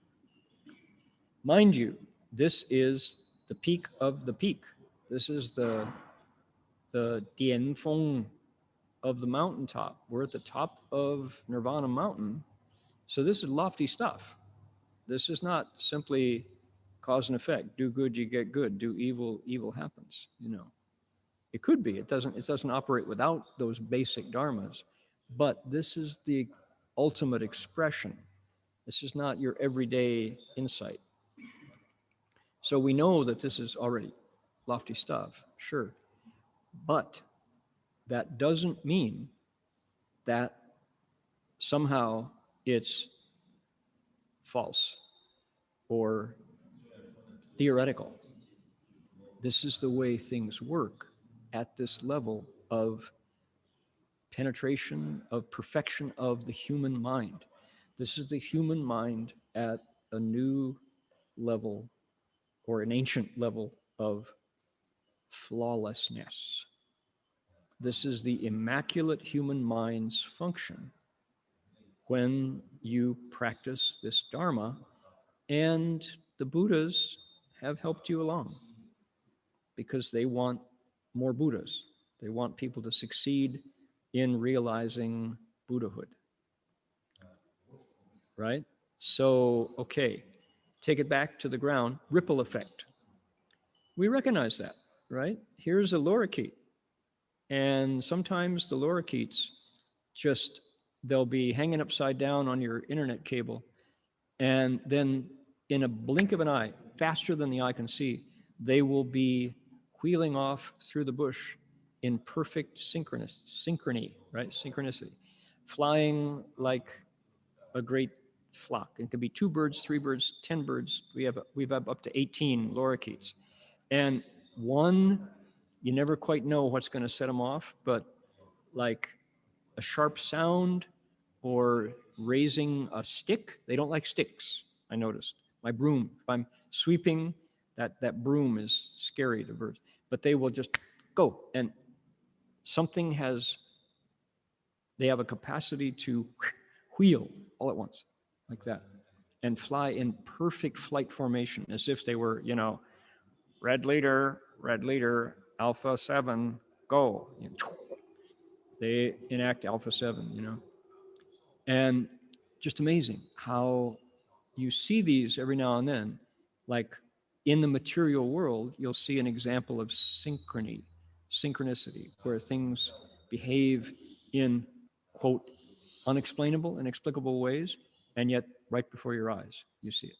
Mind you, this is the peak of the peak. This is the Dianfeng of the mountaintop. We're at the top of Nirvana Mountain. So this is lofty stuff. This is not simply cause and effect. Do good, you get good. Do evil, evil happens, you know. It could be, it doesn't operate without those basic dharmas, but this is the ultimate expression. This is not your everyday insight. So we know that this is already lofty stuff, sure, but that doesn't mean that somehow it's false or theoretical. This is the way things work at this level of penetration, of perfection of the human mind. This is the human mind at a new level or an ancient level of flawlessness. This is the immaculate human mind's function when you practice this Dharma, and the Buddhas have helped you along because they want more Buddhas. They want people to succeed in realizing Buddhahood, right? So, okay, take it back to the ground, ripple effect. We recognize that, right? Here's a Lorikeet, and sometimes the Lorikeets just, they'll be hanging upside down on your internet cable, and then in a blink of an eye, faster than the eye can see, they will be wheeling off through the bush in perfect synchrony, right? Synchronicity, flying like a great flock. It can be 2 birds, 3 birds, 10 birds. We've up to 18 Lorikeets. And one, you never quite know what's going to set them off, but like a sharp sound or raising a stick. They don't like sticks, I noticed. My broom, if I'm sweeping, that broom is scary to birds. But they will just go, and something they have a capacity to wheel all at once, like that, and fly in perfect flight formation, as if they were, you know, red leader, Alpha 7, go. They enact Alpha 7, you know. And just amazing how you see these every now and then, like in the material world, you'll see an example of synchronicity, where things behave in, quote, unexplainable, inexplicable ways, and yet right before your eyes, you see it.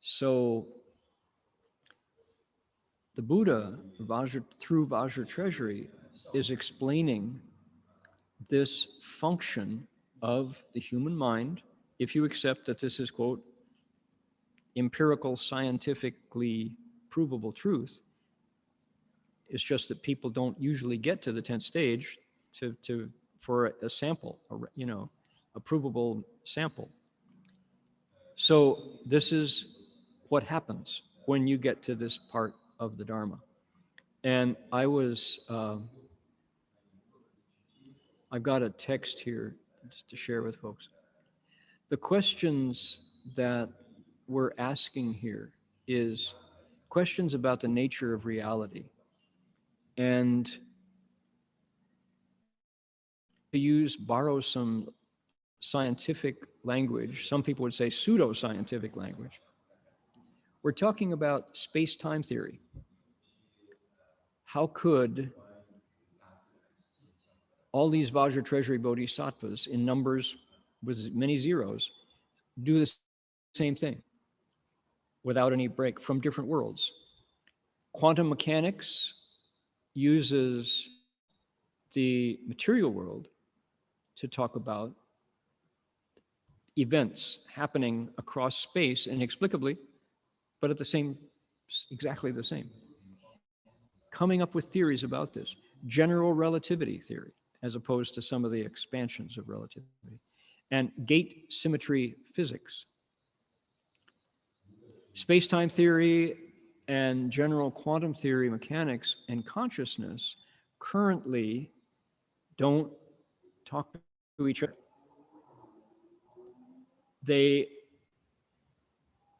So the Buddha, through Vajra Treasury, is explaining this function of the human mind, if you accept that this is, quote, empirical, scientifically provable truth. It's just that people don't usually get to the 10th stage for a sample, you know, a provable sample. So this is what happens when you get to this part of the Dharma. And I've got a text here just to share with folks. The questions that we're asking here is questions about the nature of reality. And to borrow some scientific language, some people would say pseudo-scientific language, we're talking about space-time theory. How could all these Vajra Treasury Bodhisattvas in numbers with many zeros do the same thing without any break from different worlds? Quantum mechanics uses the material world to talk about events happening across space inexplicably, but at exactly the same. Coming up with theories about this. General relativity theory, as opposed to some of the expansions of relativity. And gate-symmetry physics. Space-time theory and general quantum theory mechanics and consciousness currently don't talk to each other. They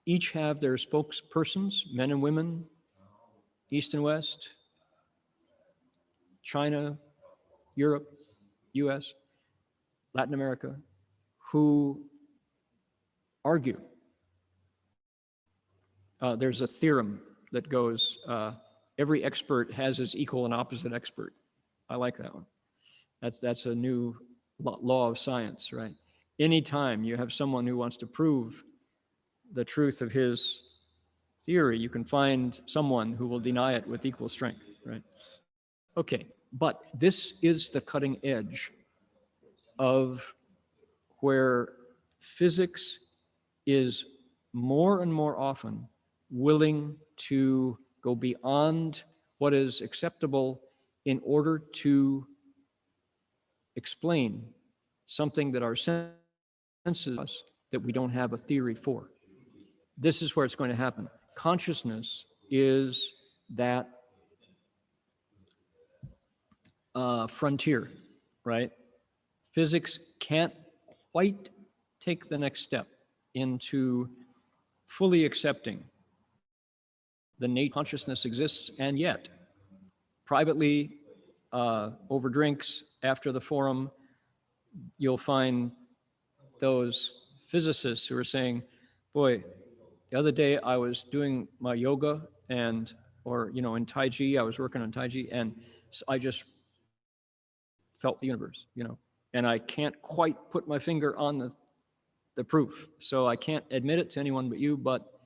each have their spokespersons, men and women, East and West, China, Europe, US, Latin America, who argue. There's a theorem that goes, every expert has his equal and opposite expert. I like that one. That's a new law of science, right? Anytime you have someone who wants to prove the truth of his theory, you can find someone who will deny it with equal strength, right? Okay, but this is the cutting edge of where physics is more and more often willing to go beyond what is acceptable in order to explain something that our senses that we don't have a theory for. This is where it's going to happen. Consciousness is that frontier, right? Physics can't quite take the next step into fully accepting the nature consciousness exists, and yet privately over drinks after the forum, you'll find those physicists who are saying, boy, the other day I was doing my yoga and, or, you know, in Tai Chi, I was working on Tai Chi, and I just felt the universe, you know, and I can't quite put my finger on the proof. So I can't admit it to anyone but you, but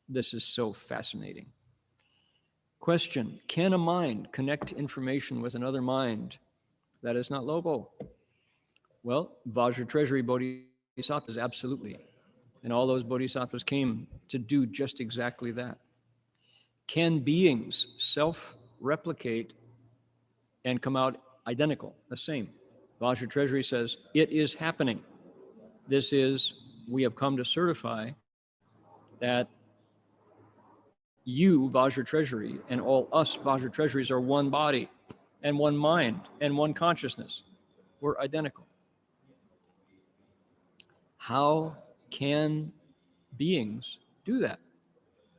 this is so fascinating. Question, can a mind connect information with another mind that is not local? Well, Vajra Treasury Bodhisattvas, absolutely. And all those Bodhisattvas came to do just exactly that. Can beings self-replicate and come out identical, the same? Vajra Treasury says, it is happening. This is, we have come to certify that you, Vajra Treasury, and all us Vajra Treasuries are one body and one mind and one consciousness. We're identical. How can beings do that?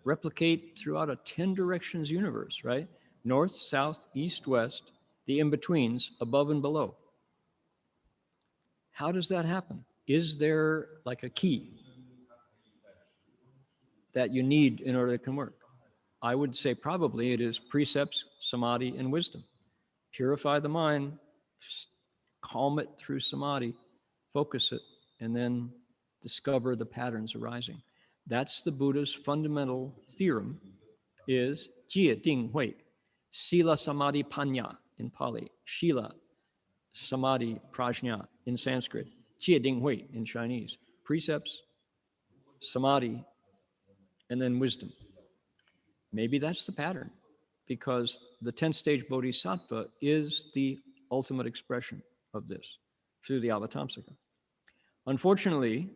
Replicate throughout a 10 directions universe, right? North, south, east, west, the in-betweens, above and below. How does that happen? Is there like a key that you need in order it can work? I would say probably it is precepts, samadhi, and wisdom. Purify the mind, calm it through samadhi, focus it, and then discover the patterns arising. That's the Buddha's fundamental theorem, is jie ding hui, sila samadhi panya in Pali, shila samadhi prajna in Sanskrit, jie ding hui in Chinese, precepts, samadhi, and then wisdom. Maybe that's the pattern, because the 10th stage Bodhisattva is the ultimate expression of this through the Avatamsaka. Unfortunately,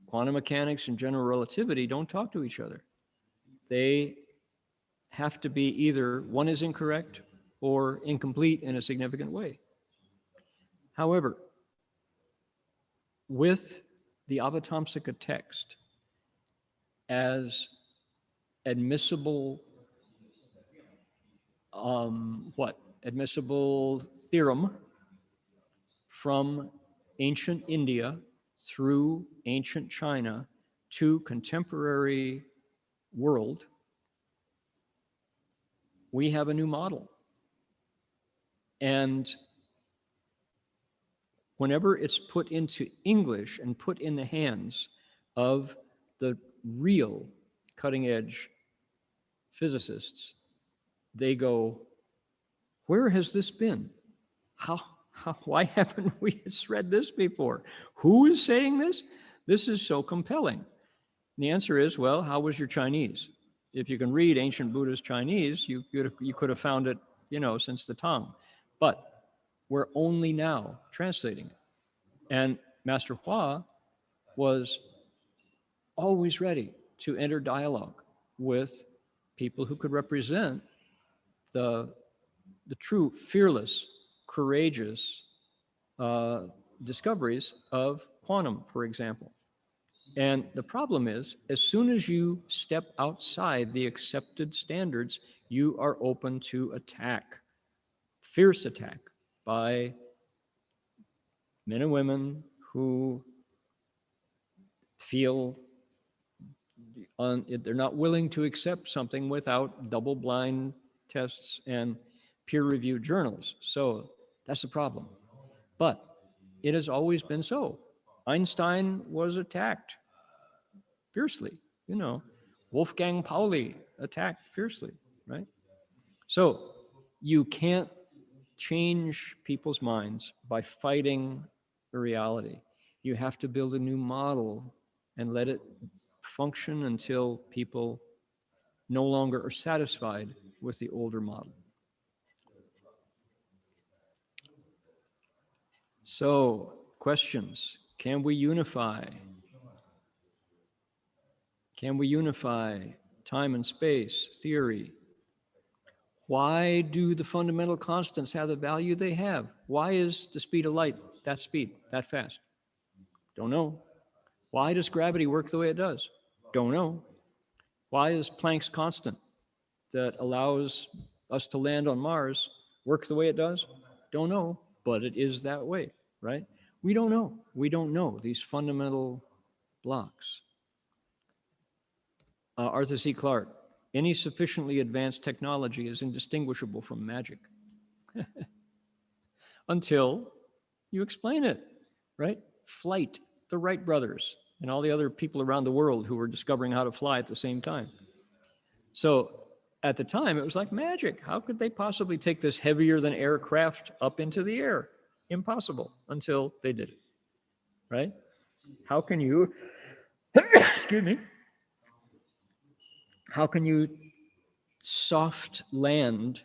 quantum mechanics and general relativity don't talk to each other. They have to be either one is incorrect or incomplete in a significant way. However, with the Avatamsaka text as admissible, admissible theorem from ancient India through ancient China to contemporary world, we have a new model. And whenever it's put into English and put in the hands of the real cutting edge physicists, they go, where has this been? Why haven't we read this before? Who is saying this? This is so compelling. And the answer is, well, how was your Chinese? If you can read ancient Buddhist Chinese, you could have found it since the Tang. But we're only now translating it. And Master Hua was always ready to enter dialogue with people who could represent the true, fearless, courageous discoveries of quantum, for example. And the problem is, as soon as you step outside the accepted standards, you are open to attack, fierce attack, by men and women who feel they're not willing to accept something without double-blind tests and peer-reviewed journals. So that's the problem. But it has always been so. Einstein was attacked fiercely, Wolfgang Pauli attacked fiercely, right? So you can't change people's minds by fighting the reality. You have to build a new model and let it function until people no longer are satisfied with the older model. So, questions. Can we unify? Can we unify time and space theory? Why do the fundamental constants have the value they have? Why is the speed of light that speed, that fast? Don't know. Why does gravity work the way it does? Don't know. Why is Planck's constant that allows us to land on Mars work the way it does? Don't know, but it is that way, right? We don't know. We don't know these fundamental blocks. Arthur C. Clarke, any sufficiently advanced technology is indistinguishable from magic until you explain it, right? Flight, the Wright brothers, and all the other people around the world who were discovering how to fly at the same time. So at the time, it was like magic. How could they possibly take this heavier than aircraft up into the air? Impossible, until they did it, right? How can you, excuse me, how can you soft land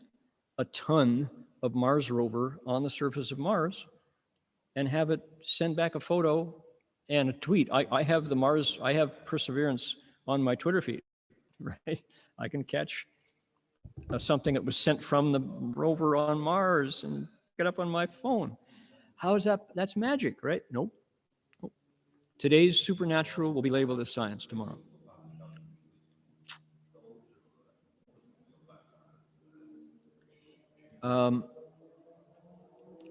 a ton of Mars rover on the surface of Mars and have it send back a photo and a tweet? I have the Mars, I have Perseverance on my Twitter feed, right? I can catch something that was sent from the rover on Mars and get up on my phone. How is that? That's magic, right? Nope. Today's supernatural will be labeled as science tomorrow.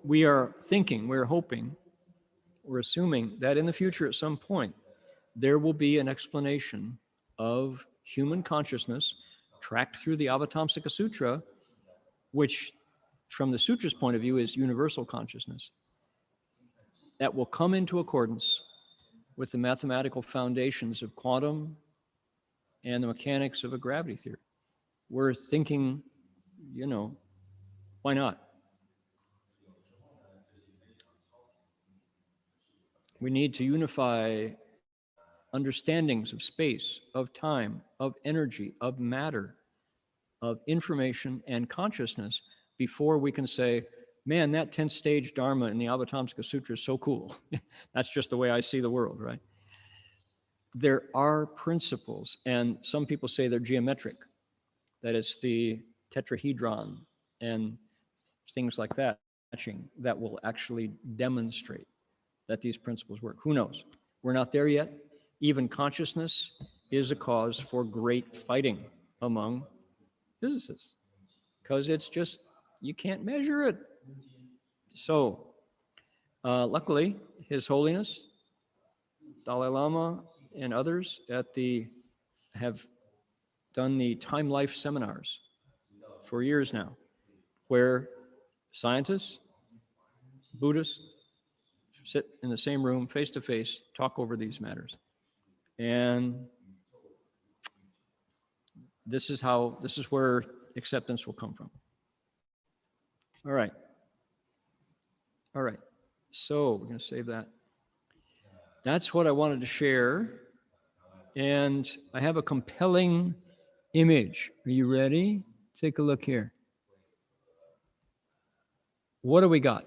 We are thinking, we're hoping, we're assuming that in the future at some point, there will be an explanation of human consciousness tracked through the Avatamsaka Sutra, which from the sutra's point of view is universal consciousness, that will come into accordance with the mathematical foundations of quantum and the mechanics of a gravity theory. We're thinking, why not? We need to unify understandings of space, of time, of energy, of matter, of information and consciousness before we can say, man, that 10th stage Dharma in the Avatamsaka Sutra is so cool. That's just the way I see the world, right? There are principles, and some people say they're geometric, that it's the tetrahedron and things like that that will actually demonstrate that these principles work. Who knows? We're not there yet. Even consciousness is a cause for great fighting among physicists because it's just, you can't measure it. So luckily, His Holiness, Dalai Lama, and others have done the Time Life seminars for years now, where scientists, Buddhists, sit in the same room, face to face, talk over these matters. And this is where acceptance will come from. All right. So we're going to save that. That's what I wanted to share. And I have a compelling image. Are you ready? Take a look here. What do we got?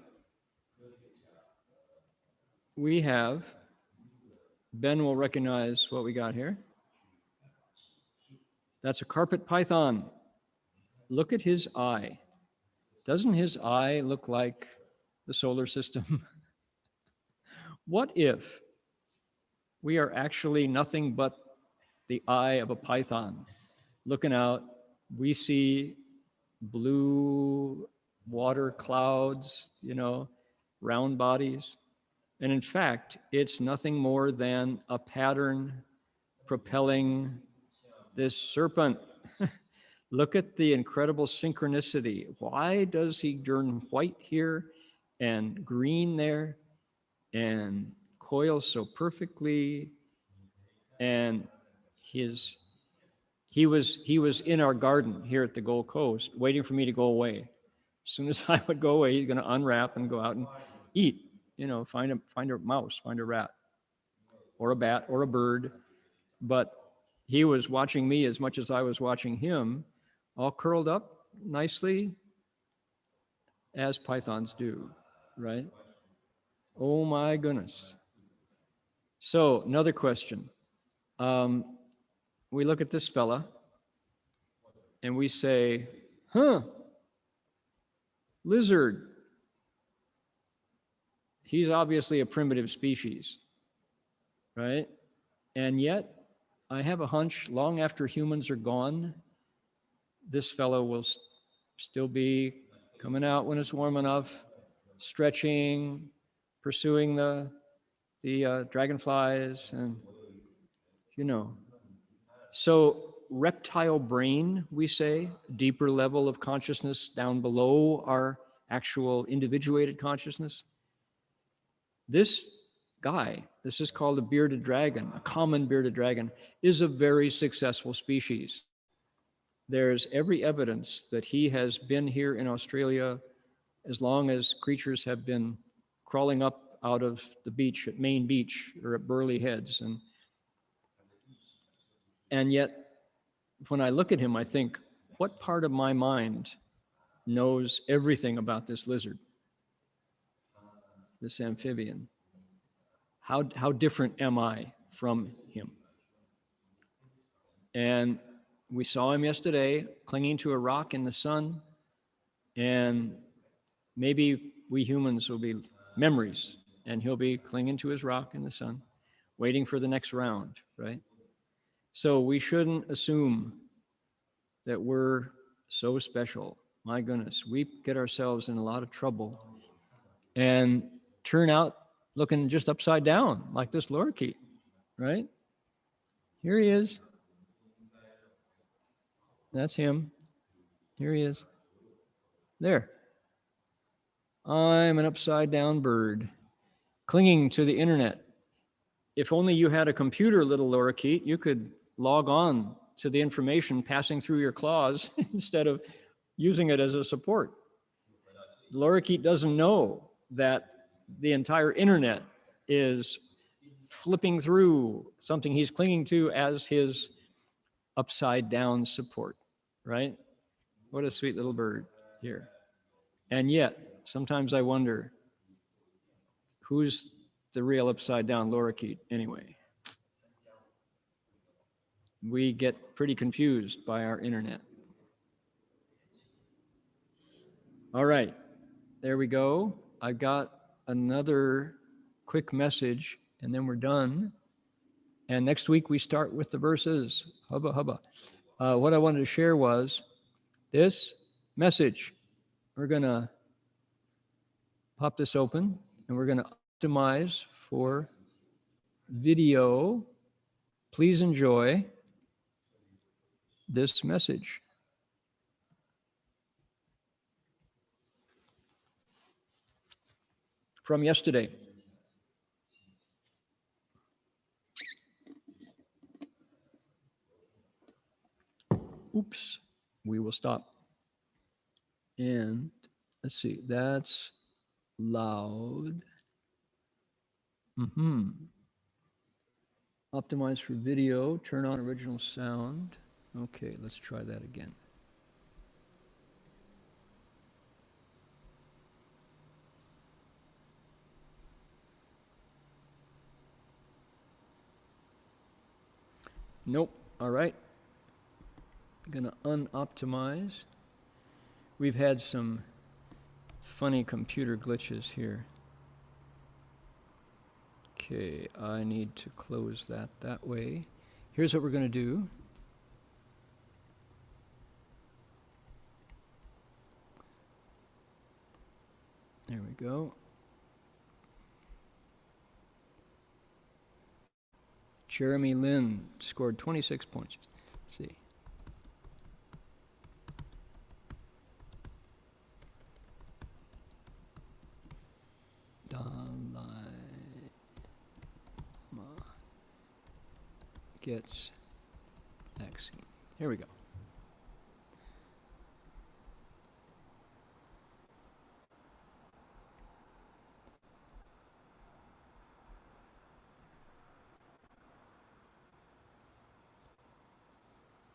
We have, Ben will recognize what we got here. That's a carpet python. Look at his eye. Doesn't his eye look like the solar system? What if we are actually nothing but the eye of a python? Looking out, we see blue water clouds, you know, round bodies. And in fact, it's nothing more than a pattern propelling this serpent. Look at the incredible synchronicity. Why does he turn white here and green there and coil so perfectly? And he was in our garden here at the Gold Coast waiting for me to go away. As soon as I would go away, he's going to unwrap and go out and eat, you know, find a mouse, find a rat or a bat or a bird. But he was watching me as much as I was watching him, all curled up nicely, as pythons do, right? Oh my goodness. So another question. We look at this fella and we say, huh, lizard. He's obviously a primitive species, right? And yet, I have a hunch long after humans are gone, this fellow will still be coming out when it's warm enough, stretching, pursuing the dragonflies, and you know. So reptile brain, we say, deeper level of consciousness down below our actual individuated consciousness. This guy, this is called a bearded dragon, a common bearded dragon, is a very successful species. There's every evidence that he has been here in Australia as long as creatures have been crawling up out of the beach at Main Beach or at Burley Heads. And yet, when I look at him, I think, what part of my mind knows everything about this lizard, this amphibian? How different am I from him? And we saw him yesterday clinging to a rock in the sun, and maybe we humans will be memories, and he'll be clinging to his rock in the sun, waiting for the next round, right? So we shouldn't assume that we're so special. My goodness, we get ourselves in a lot of trouble and turn out looking just upside down, like this Lorikeet, right? Here he is. That's him. Here he is. There. I'm an upside down bird, clinging to the internet. If only you had a computer, little Lorikeet, you could log on to the information passing through your claws instead of using it as a support. Lorikeet doesn't know that the entire internet is flipping through something he's clinging to as his upside down support, right? What a sweet little bird here. And yet, sometimes I wonder, who's the real upside down Lorikeet anyway? We get pretty confused by our internet. All right, there we go. I got another quick message and then we're done. And next week we start with the verses. Hubba, hubba. What I wanted to share was this message. We're going to pop this open and we're going to optimize for video. Please enjoy this message. From yesterday. Oops, we will stop. And let's see, that's loud. Optimize for video, turn on original sound. Okay, let's try that again. Nope. All right. I'm going to unoptimize. We've had some funny computer glitches here. Okay, I need to close that way. Here's what we're going to do. There we go. Jeremy Lin scored 26 points. Let's see. Dalai Lama gets vaccine. Here we go.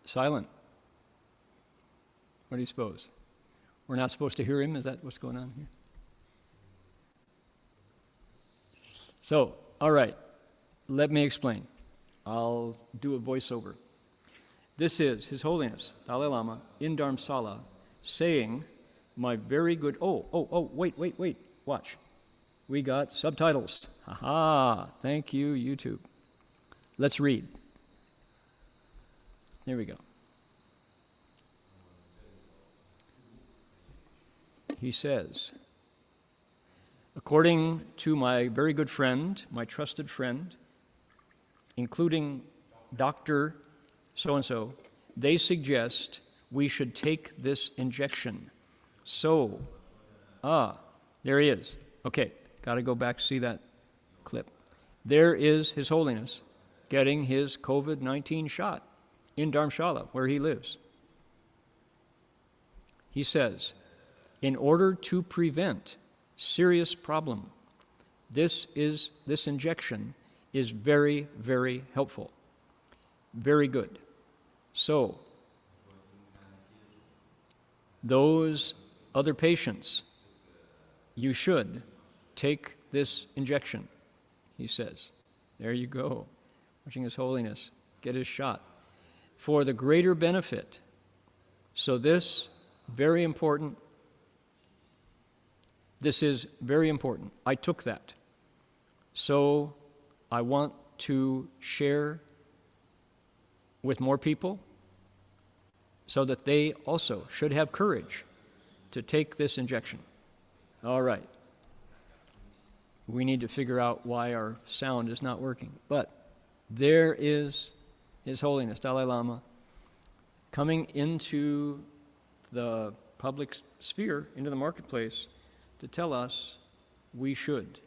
Silent. What do you suppose? We're not supposed to hear him? Is that what's going on here? So, all right, let me explain. I'll do a voiceover. This is His Holiness Dalai Lama in Dharamsala saying, my very good, wait, watch. We got subtitles. Aha, thank you, YouTube. Let's read. Here we go. He says, according to my very good friend, my trusted friend, including Dr. So-and-so, they suggest we should take this injection. So, there he is. Okay, got to go back to see that clip. There is His Holiness getting his COVID-19 shot in Dharamshala, where he lives. He says, in order to prevent serious problem, this injection is very, very helpful. Very good. So, those other patients, you should take this injection, he says. There you go. Watching His Holiness get his shot. For the greater benefit. So this, very important. This is very important. I took that. So I want to share with more people so that they also should have courage to take this injection. All right. We need to figure out why our sound is not working. But there is His Holiness Dalai Lama coming into the public sphere, into the marketplace, to tell us we should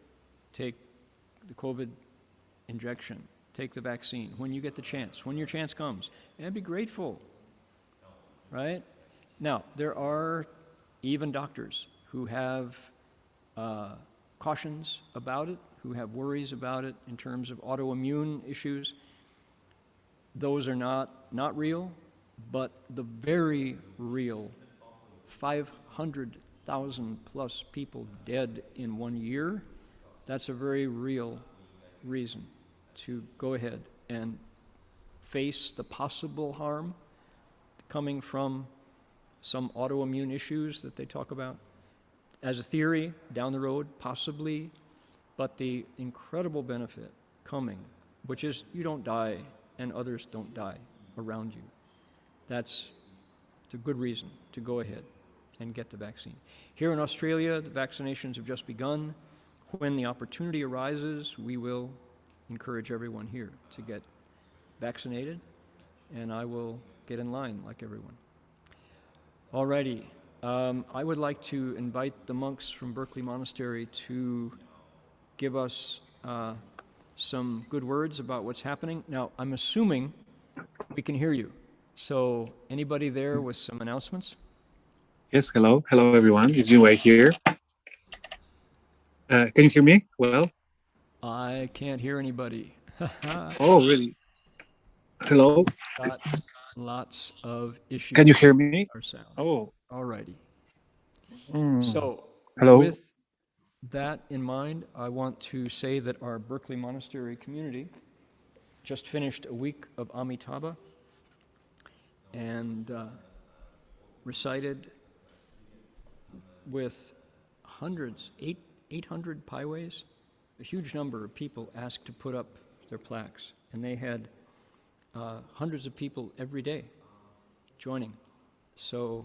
take the COVID injection, take the vaccine when you get the chance, when your chance comes, and be grateful, right? Now, there are even doctors who have cautions about it, who have worries about it in terms of autoimmune issues. Those are not real, but the very real 500,000 plus people dead in 1 year, that's a very real reason to go ahead and face the possible harm coming from some autoimmune issues that they talk about. As a theory, down the road, possibly, but the incredible benefit coming, which is you don't die and others don't die around you. That's a good reason to go ahead and get the vaccine. Here in Australia, the vaccinations have just begun. When the opportunity arises, we will encourage everyone here to get vaccinated, and I will get in line like everyone. Alrighty, I would like to invite the monks from Berkeley Monastery to give us some good words about what's happening. Now, I'm assuming we can hear you. So anybody there with some announcements? Yes, hello. Hello, everyone. It's Junwei here. Can you hear me well? I can't hear anybody. Oh, really? Hello? Got lots of issues. Can you hear me? Our sound. Oh. Alrighty. Mm. So hello. With that in mind, I want to say that our Berkeley Monastery community just finished a week of Amitabha and recited with hundreds, 800 paiways. A huge number of people asked to put up their plaques, and they had hundreds of people every day joining. So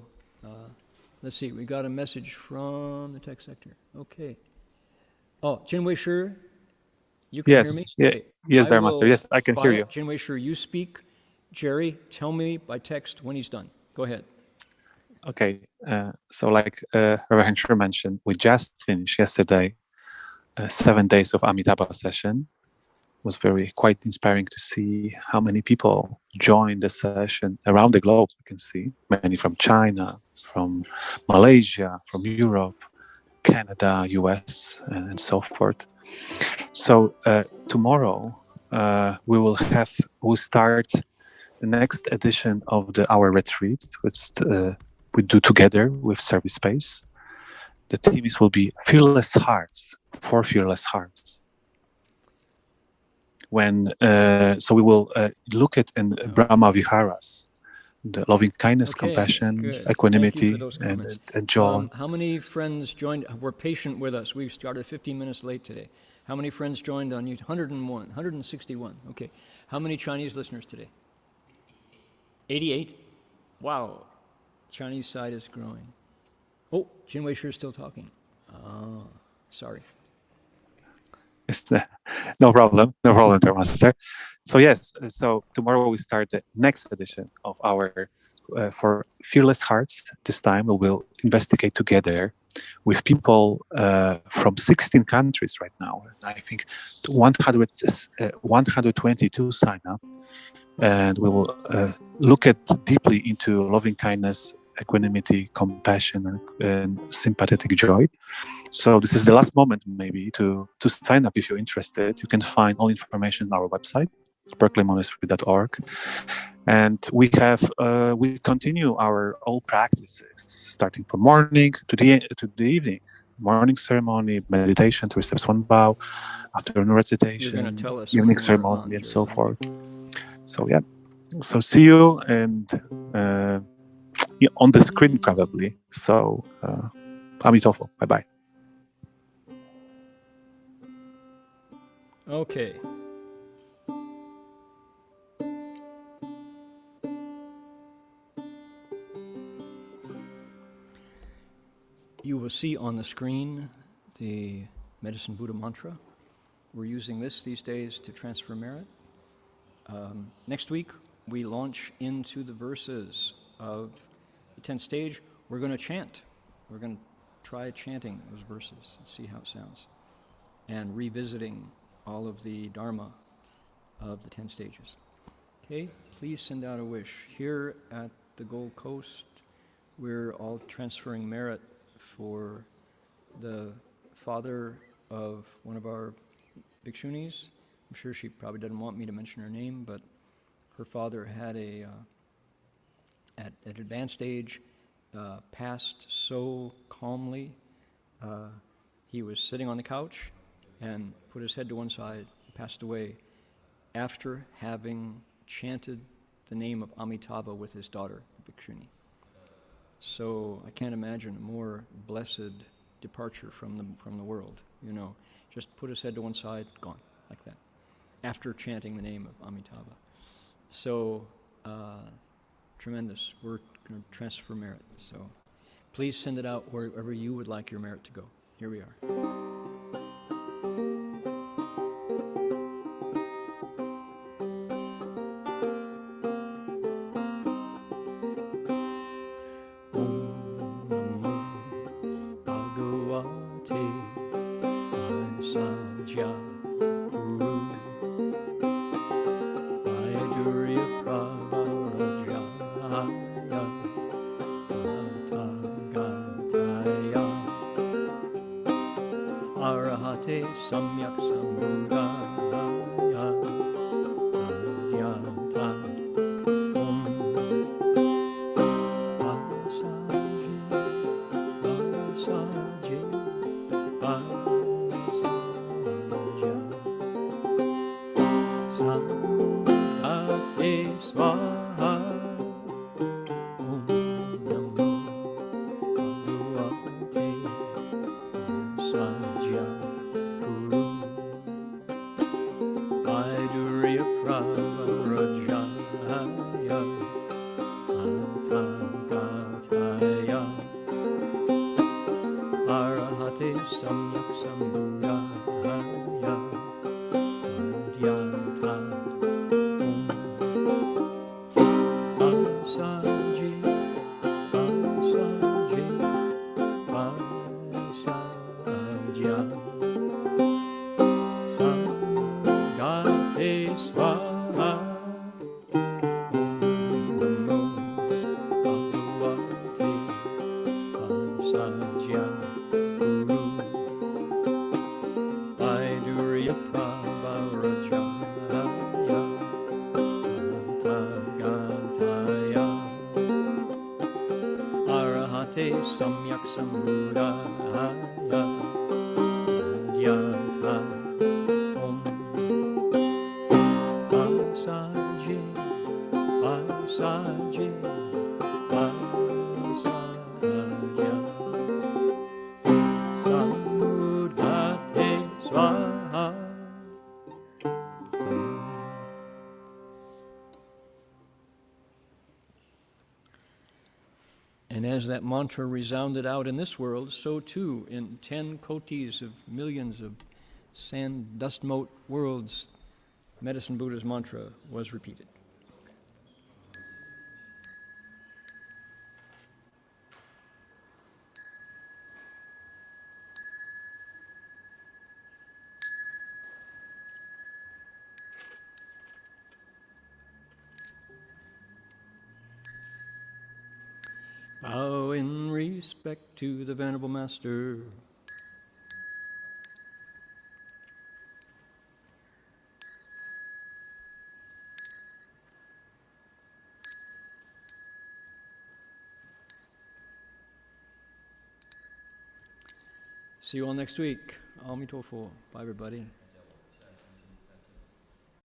let's see, we got a message from the tech sector. Okay. Oh, Jinwei Shi, you can hear me? Yeah. Okay. Yes, Dharma Master. Yes, I can hear you. Jinwei Shi, you speak. Jerry, tell me by text when he's done. Go ahead. Okay. So like Reverend Shi mentioned, we just finished yesterday 7 days of Amitabha session. It was quite inspiring to see how many people joined the session around the globe. You can see many from China, from Malaysia, from Europe, Canada, US, and so forth. So tomorrow we'll start the next edition of our retreat, which we do together with Service Space. The theme will be Fearless Hearts, for Fearless Hearts. So we will look at in Brahma Viharas, the loving kindness, compassion, equanimity, and joy. How many friends joined? Were patient with us. We started 15 minutes late today. How many friends joined on YouTube? 101, 161. Okay. How many Chinese listeners today? 88? Wow. Chinese side is growing. Oh, Jinwei Shi is still talking. Oh, sorry. No problem, Dharma Master. So yes, so tomorrow we start the next edition of our for Fearless Hearts. This time we will investigate together with people from 16 countries right now. I think 122 sign up, and we will look deeply into loving kindness, equanimity, compassion, and sympathetic joy. So this is the last moment maybe to sign up if you're interested. You can find all information on our website, berkeleymonastery.org. And we continue our old practices, starting from morning to the evening. Morning ceremony, meditation, 3 steps, 1 bow, afternoon recitation, You're going to tell us evening ceremony, and so forth. So yeah, so see you and on the screen probably. So Amitabha, bye-bye. Okay. You will see on the screen the Medicine Buddha mantra. We're using this these days to transfer merit. Next week, we launch into the verses of the 10th stage. We're going to chant. We're going to try chanting those verses and see how it sounds. And revisiting all of the Dharma of the 10 stages. Okay, please send out a wish. Here at the Gold Coast, we're all transferring merit for the father of one of our bhikshunis. I'm sure she probably doesn't want me to mention her name, but her father had at advanced age, passed so calmly. He was sitting on the couch and put his head to one side, passed away after having chanted the name of Amitabha with his daughter, the bhikshuni. So I can't imagine a more blessed departure from the world, you know. Just put his head to one side, gone, like that, after chanting the name of Amitabha. So tremendous. We're going to transfer merit. So please send it out wherever you would like your merit to go. Here we are. Samyak Samudaya Adyata Om Vasaje Vasaja Vasaja Sajya Guru Vaidurya Pravarajaya Antagataya Arahate Samyak Sambuddhaya Madhyata Asaji Asaji Asajya Sangate Swaha Namo Bhagavate Asajya Guru Vaidurya Pravarajaya Antagataya Arahate Samyak Sambuddhaya Madhyata Om Asaji Asaji Asajya Sambuddhate Swaha. And as that mantra resounded out in this world, so too in 10 kotis of millions of sand dust mote worlds, Medicine Buddha's mantra was repeated. Bow in respect to the Venerable Master. See you all next week. Amitofo. Bye, everybody.